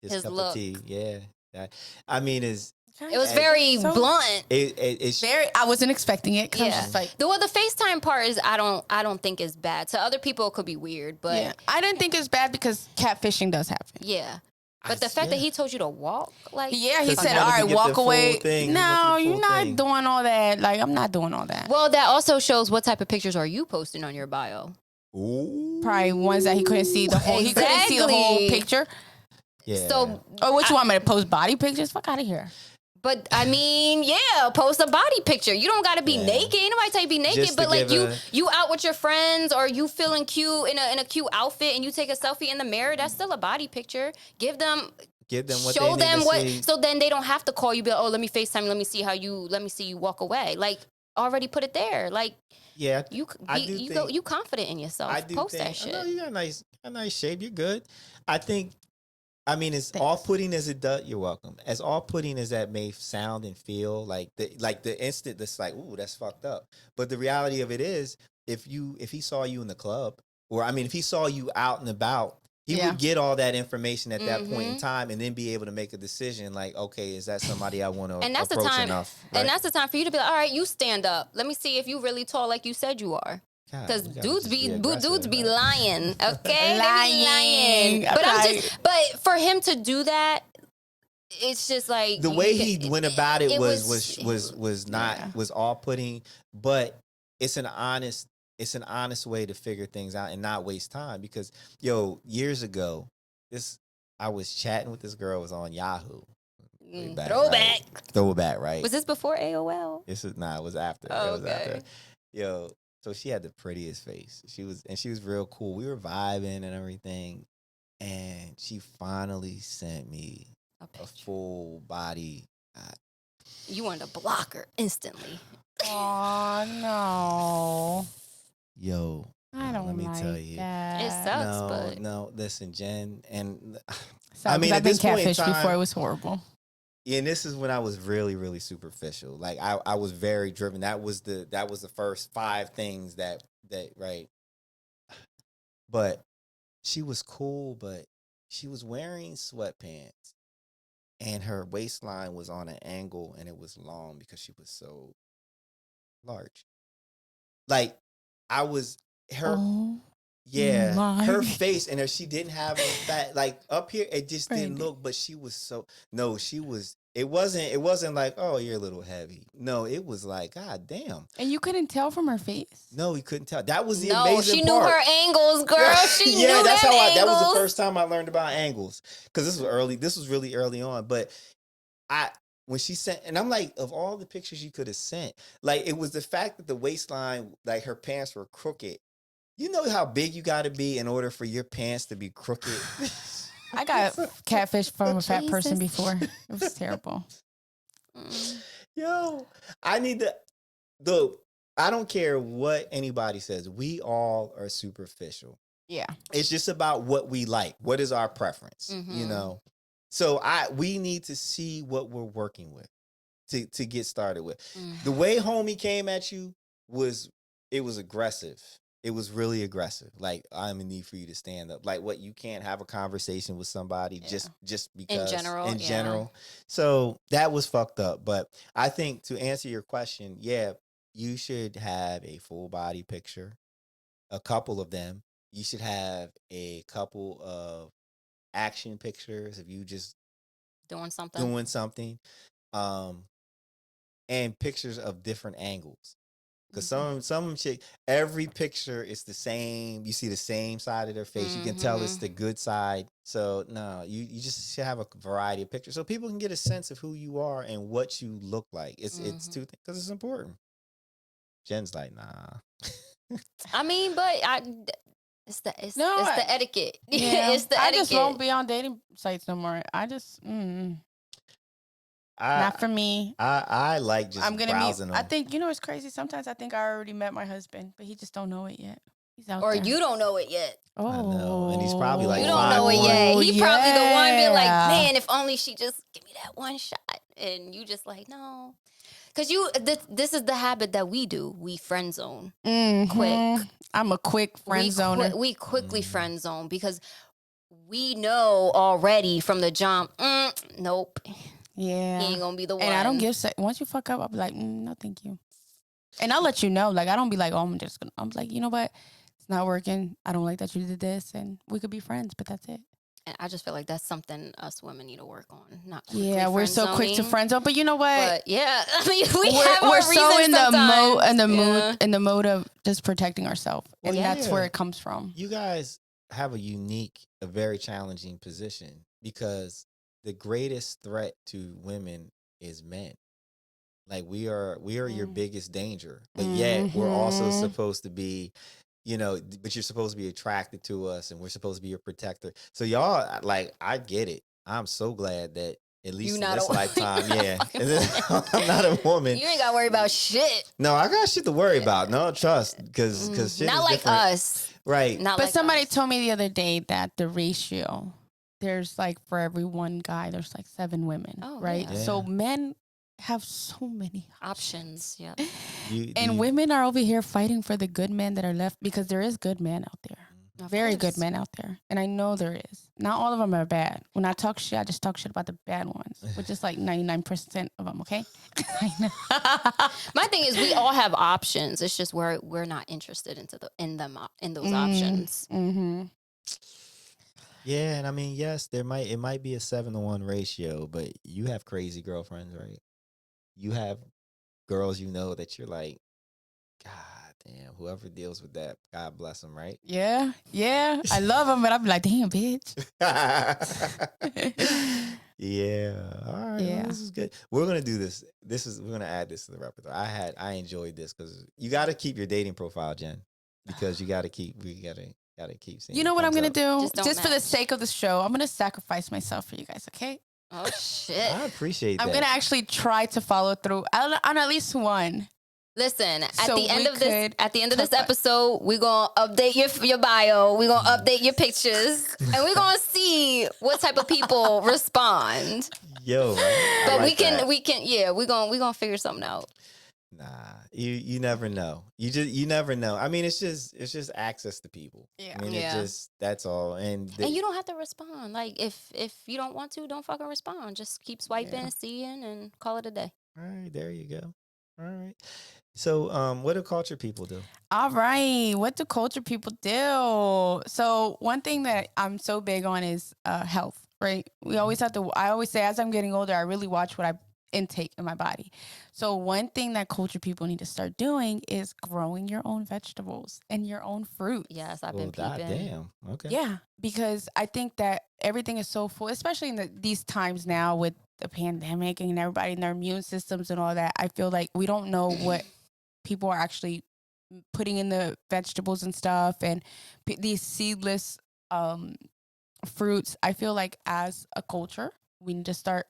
his cup look. of tea. Yeah. I mean, It was very So- blunt. it's very. I wasn't expecting it. 'Cause I was Yeah. just like, The FaceTime part is I don't think is bad. To other people, it could be weird, but yeah. I didn't think it was bad because catfishing does happen. yeah. But the fact that he told you to walk, like Yeah, he 'Cause he said, wanted all to right, get walk the full away. thing. He No, wanted the you're full not thing. doing all that. Like, I'm not doing all that. Well, that also shows what type of pictures are you posting on your bio. Ooh. Probably ones that he couldn't see the whole. He couldn't see the whole Exactly. picture. Yeah. So, Oh, what you want me to post body pictures? Fuck out of here. but I mean, yeah, post a body picture. You don't got to be Yeah. naked. Ain't nobody tell you be naked, Just to but like give you out with your friends or you feeling cute in a cute outfit and you take a selfie in the mirror. That's still a body picture. Give them what show they them need to what, see. so then they don't have to call you. Be like, oh, let me FaceTime. Let me see you walk away. Like already put it there. Like Yeah. you confident in yourself. I do Post think, that shit. No, you got a nice shape. You're good. I mean, as Thanks. off-putting as it does, you're welcome. As off-putting as that may sound and feel, like the instant that's like, ooh, that's fucked up. But the reality of it is, if he saw you in the club, or if he saw you out and about, he Yeah. would get all that information at that point in Mhm. time, and then be able to make a decision. Like, okay, is that somebody I want to And that's the approach time. enough? And that's the time for you to be like, all right, you stand up. Let me see if you really tall like you said you are. Because dudes be lying, okay? They be lying. Lying. But Okay. but for him to do that, it's just like the way he went about it was Yeah. off putting, but it's an honest way to figure things out and not waste time. Because years ago, I was chatting with this girl, it was on Yahoo. Throwback, right? Was this before AOL? It was after. Oh, It was okay. after. So she had the prettiest face. She was real cool. We were vibing and everything. And she finally sent me a full body. You wanted to block her instantly. Oh no. Yo, I don't let me like tell you. that. It sucks, but No, listen, Jen, and I mean, I've at been this point in catfished time, before. It was horrible. Yeah, and this is when I was really, really superficial. Like I was very driven. That was the first 5 things that right. But she was cool, but she was wearing sweatpants, and her waistline was on an angle, and it was long because she was so large. Like I was her. Oh, Yeah, my. her face and she didn't have a fat like up here. It just didn't Brandy. look. But she was so no. She was. It wasn't like, oh, you're a little heavy. No, it was like, God damn. And you couldn't tell from her face. No, we couldn't tell. That was the no, amazing she knew part. her angles, girl. She knew that's them how that was angles. the first time I learned about angles, because this was early. This was really early on. But when she sent, and I'm like, of all the pictures you could have sent, like it was the fact that the waistline, like her pants were crooked. You know how big you got to be in order for your pants to be crooked? I got catfished from a fat person Jesus. before. It was terrible. Yo, I need I don't care what anybody says. We all are superficial. Yeah. It's just about what we like. What is our preference? You know? So we need to see what we're working with to get started with. The way homie came at you was aggressive. It was really aggressive. Like, I'm in need for you to stand up. Like, what, you can't have a conversation with somebody just because. In general. So that was fucked up. But I think, to answer your question, yeah, you should have a full body picture, a couple of them. You should have a couple of action pictures of you just doing something. And pictures of different angles. Because some chick, every picture is the same. You see the same side of their face. You can tell it's the good side. So no, you just should have a variety of pictures so people can get a sense of who you are and what you look like. It's two things, because it's important. Jen's like, nah. I mean, but it's the etiquette. Yeah, It's the etiquette. I just won't be on dating sites no more. I just not for me. I like just I'm gonna browsing them. I think, it's crazy. Sometimes I think I already met my husband, but he just don't know it yet. He's out or there. you don't know it yet. Oh, I know, and he's probably like, you don't know it yet. He probably the one being like, yeah. man, if only she just give me that one shot, and you just like, no, because this is the habit that we do. We friend zone quick. I'm a quick friend zoner. We quickly friend zone because we know already from the jump. Nope. Yeah. He ain't gonna be the one. And I don't give once you fuck up, I'll be like, no, thank you. And I'll let you know. Like, I don't be like, oh, I'm like, you know what? It's not working. I don't like that you did this, and we could be friends, but that's it. And I just feel like that's something us women need to work on. Not yeah, we're so quick to friend zone, but you know what? But yeah, I mean, we're so in the the mode of just protecting ourselves, and that's where it comes from. You guys have a very challenging position, because the greatest threat to women is men. Like, we are your biggest danger, but yet we're also supposed to be, but you're supposed to be attracted to us, and we're supposed to be your protector. So y'all, like, I get it. I'm so glad that at least in this lifetime, I'm not a woman. You ain't got to worry about shit. No, I got shit to worry about. No, trust, because shit not is like different. us, right? Not but like somebody us. told me the other day that the ratio, there's like, for every one guy, there's like 7 women, right? Yeah. So men have so many options. Yeah. And women are over here fighting for the good men that are left, because there is good men out there. Very good men out there. And I know there is. Not all of them are bad. When I talk shit, I just talk shit about the bad ones, which is like 99% of them, okay? I know. My thing is, we all have options. It's just we're not interested in those options. Mm-hmm. Yeah, and I mean, yes, it might be a 7-to-1 ratio, but you have crazy girlfriends, right? You have girls that you're like, God damn, whoever deals with that, God bless them, right? Yeah, I love them, but I'm like, damn, bitch. Yeah. All right. Well, Yeah. this is good. We're gonna do this. We're gonna add this to the repertoire. I enjoyed this because you got to keep your dating profile, Jen, because we gotta keep seeing. You know what I'm thumbs gonna up. do? Just don't Just for the match. sake of the show, I'm gonna sacrifice myself for you guys. Okay. Oh shit. I appreciate I'm that. gonna actually try to follow through on at least one. Listen, at So the end we of this could this talk about- episode, we're gonna update your bio, we're gonna update your pictures, and we're gonna see what type of people respond. Yo, I But like that. we can we're gonna figure something out. Nah, you never know. You never know. I mean, it's just access to people. Yeah. I mean, Yeah. that's all. And And you don't have to respond. Like if you don't want to, don't fucking respond. Just keep swiping, Yeah. seeing, and call it a day. all right, there you go. All right. So, what do culture people do? All right. What do culture people do? So one thing that I'm so big on is health. Right. We always have to. I always say, as I'm getting older, I really watch what I intake in my body. So one thing that culture people need to start doing is growing your own vegetables and your own fruit. Yes, I've Well, been peeping. damn. Okay. Yeah, because I think that everything is so full, especially in these times now with the pandemic and everybody and their immune systems and all that. I feel like we don't know what people are actually putting in the vegetables and stuff, and these seedless fruits. I feel like as a culture, we need to start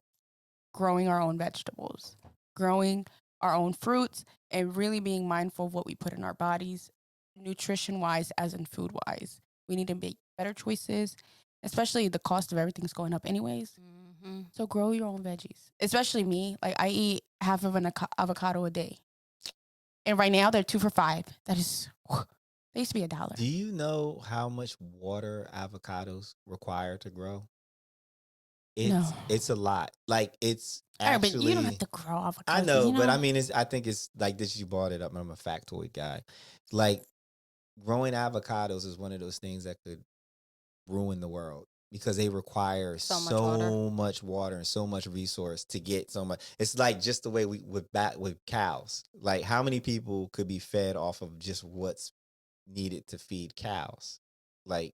growing our own vegetables, growing our own fruits, and really being mindful of what we put in our bodies, nutrition wise, as in food wise. We need to make better choices, especially the cost of everything's going up, anyways. Mm-hmm. So grow your own veggies, especially me. Like I eat half of an avocado a day. And right now they're 2 for $5. That is, they used to be $1. Do you know how much water avocados require to grow? No. It's a lot. Like it's All right, actually. but you don't have to grow avocados. I know, you but I mean, I think it's like this. You brought it up, and I'm a factoid guy. Like growing avocados is one of those things that could ruin the world because they require So much water and so much resource to get so much. It's like just the way we with cows. Like how many people could be fed off of just what's needed to feed cows? Like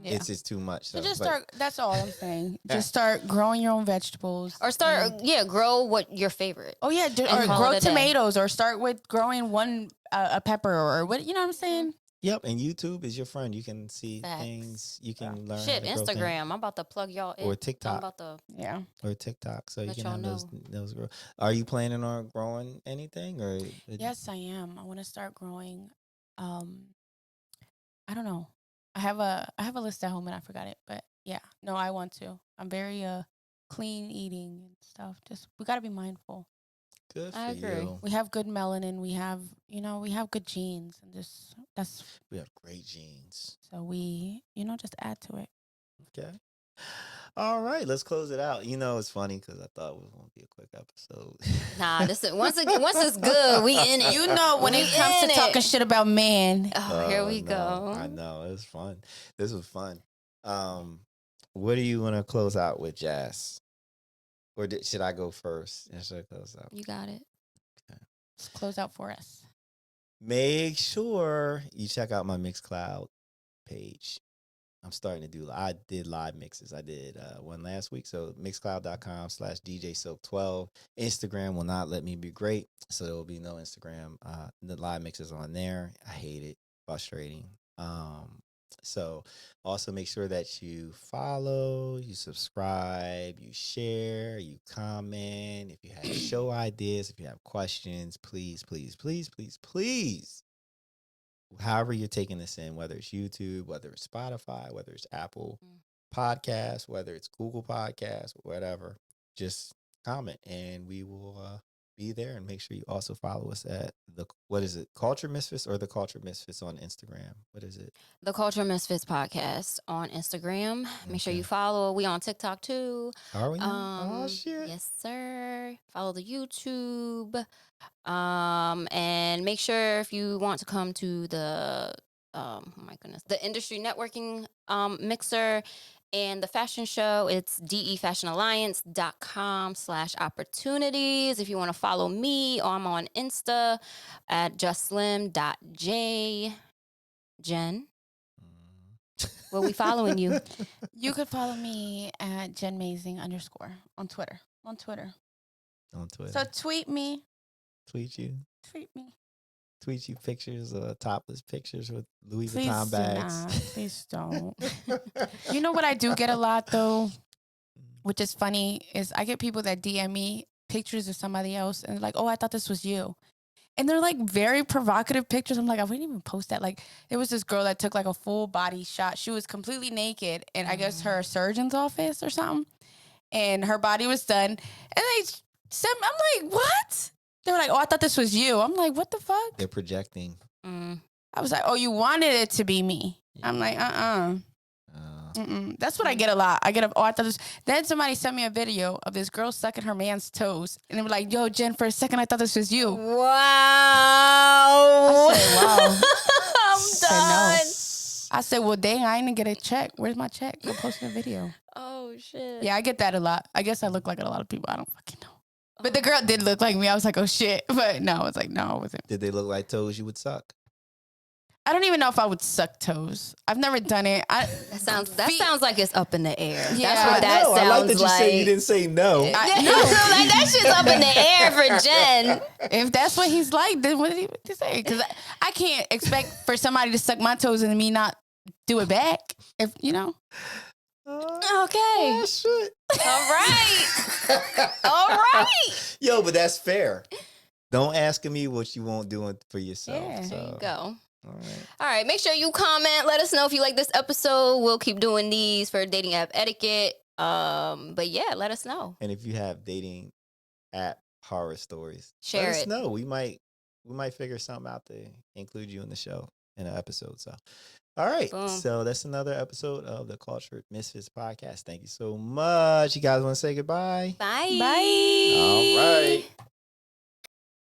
Yeah. it's just too much. So So, just but- start. That's all I'm saying. Just start growing your own vegetables, Or start, and- grow what your favorite. Oh yeah, and or call grow it a day. tomatoes, or start with growing one a pepper, or what you know what I'm saying. Yep, and YouTube is your friend. You can see Facts. things. You can learn. Shit, how to grow things. Instagram. I'm about to plug y'all in. Or I'm TikTok. about to. Yeah. Or TikTok, so you Let can y'all have know. those grow. Are you planning on growing anything, or Yes, I am. I want to start growing. I don't know. I have a list at home and I forgot it, but yeah, no, I want to. I'm very clean eating and stuff. Just we got to be mindful. Good for I agree. you. We have good melanin. We have we have good genes, and just that's We have great genes. so we just add to it. Okay. All right, let's close it out. It's funny because I thought it was going to be a quick episode. Nah, this is once it's good, we in it. You know, when it comes to talking shit about men, Oh, here we no, go. I know it was fun. This was fun. What do you want to close out with, Jazz? Or should I go first? Should I close out? You got it. just close out for us. Make sure you check out my Mixcloud page. I'm starting to I did live mixes. I did one last week. So mixcloud.com/DJSilk12. Instagram will not let me be great. So there will be no Instagram. The live mixes on there. I hate it. Frustrating. So also make sure that you follow, you subscribe, you share, you comment. If you have show ideas, if you have questions, please, please, please, please, please. However you're taking this in, whether it's YouTube, whether it's Spotify, whether it's Apple Podcasts, whether it's Google Podcasts, whatever, just comment and we will be there. And make sure you also follow us at what is it, Cultured Misfits or the Cultured Misfits on Instagram? What is it? The Cultured Misfits podcast on Instagram. Make sure you follow. We on TikTok too. Are we? Oh shit! Yes, sir. Follow the YouTube. And make sure if you want to come to the oh my goodness, the industry networking mixer And the fashion show, it's defashionalliance.com/opportunities. If you want to follow me, I'm on Insta at justslim.j. Jen, where we following you? You could follow me at JenMazing_ on Twitter. On Twitter. So tweet me. Tweet you. Tweet me. Tweet you pictures, topless pictures with Louis Please Vuitton do bags. not. Please don't. You know what I do get a lot though, which is funny, is I get people that DM me pictures of somebody else and they're like, oh, I thought this was you. And they're like very provocative pictures. I'm like, I wouldn't even post that. Like, there was this girl that took like a full body shot. She was completely naked in, I guess, her surgeon's office or something. And her body was done. And they sent me, I'm like, what? They were like, oh, I thought this was you. I'm like, what the fuck? They're projecting. I was like, oh, you wanted it to be me. Yeah. I'm like, That's what I get a lot. I get oh, I thought this. Then somebody sent me a video of this girl sucking her man's toes. And they were like, yo, Jen, for a second, I thought this was you. Wow. I said, wow. I'm done. I said, well, dang, I didn't get a check. Where's my check for posting a video? Oh, shit. Yeah, I get that a lot. I guess I look like a lot of people. I don't fucking know. But the girl did look like me. I was like, oh, shit. But no, I was like, no, it wasn't. Did they look like toes you would suck? I don't even know if I would suck toes. I've never done it. That sounds like it's up in the air. Yeah. That's what that sounds I like that you said you didn't say no. No, like that shit's up in the air for Jen. If that's what he's like, then what did he say? Because I can't expect for somebody to suck my toes and me not do it back. If you know. Okay. Oh, shit. All right. All right. Yo, but that's fair. Don't ask me what you won't do for yourself. Yeah. So. There you go. All right. Make sure you comment. Let us know if you like this episode. We'll keep doing these for dating app etiquette. But yeah, let us know. And if you have dating app horror stories, share let us it. know. We might figure something out to include you in the show in an episode. So, all right. Boom. So that's another episode of the Cultured Misfits podcast. Thank you so much. You guys want to say goodbye? Bye. Bye. All right.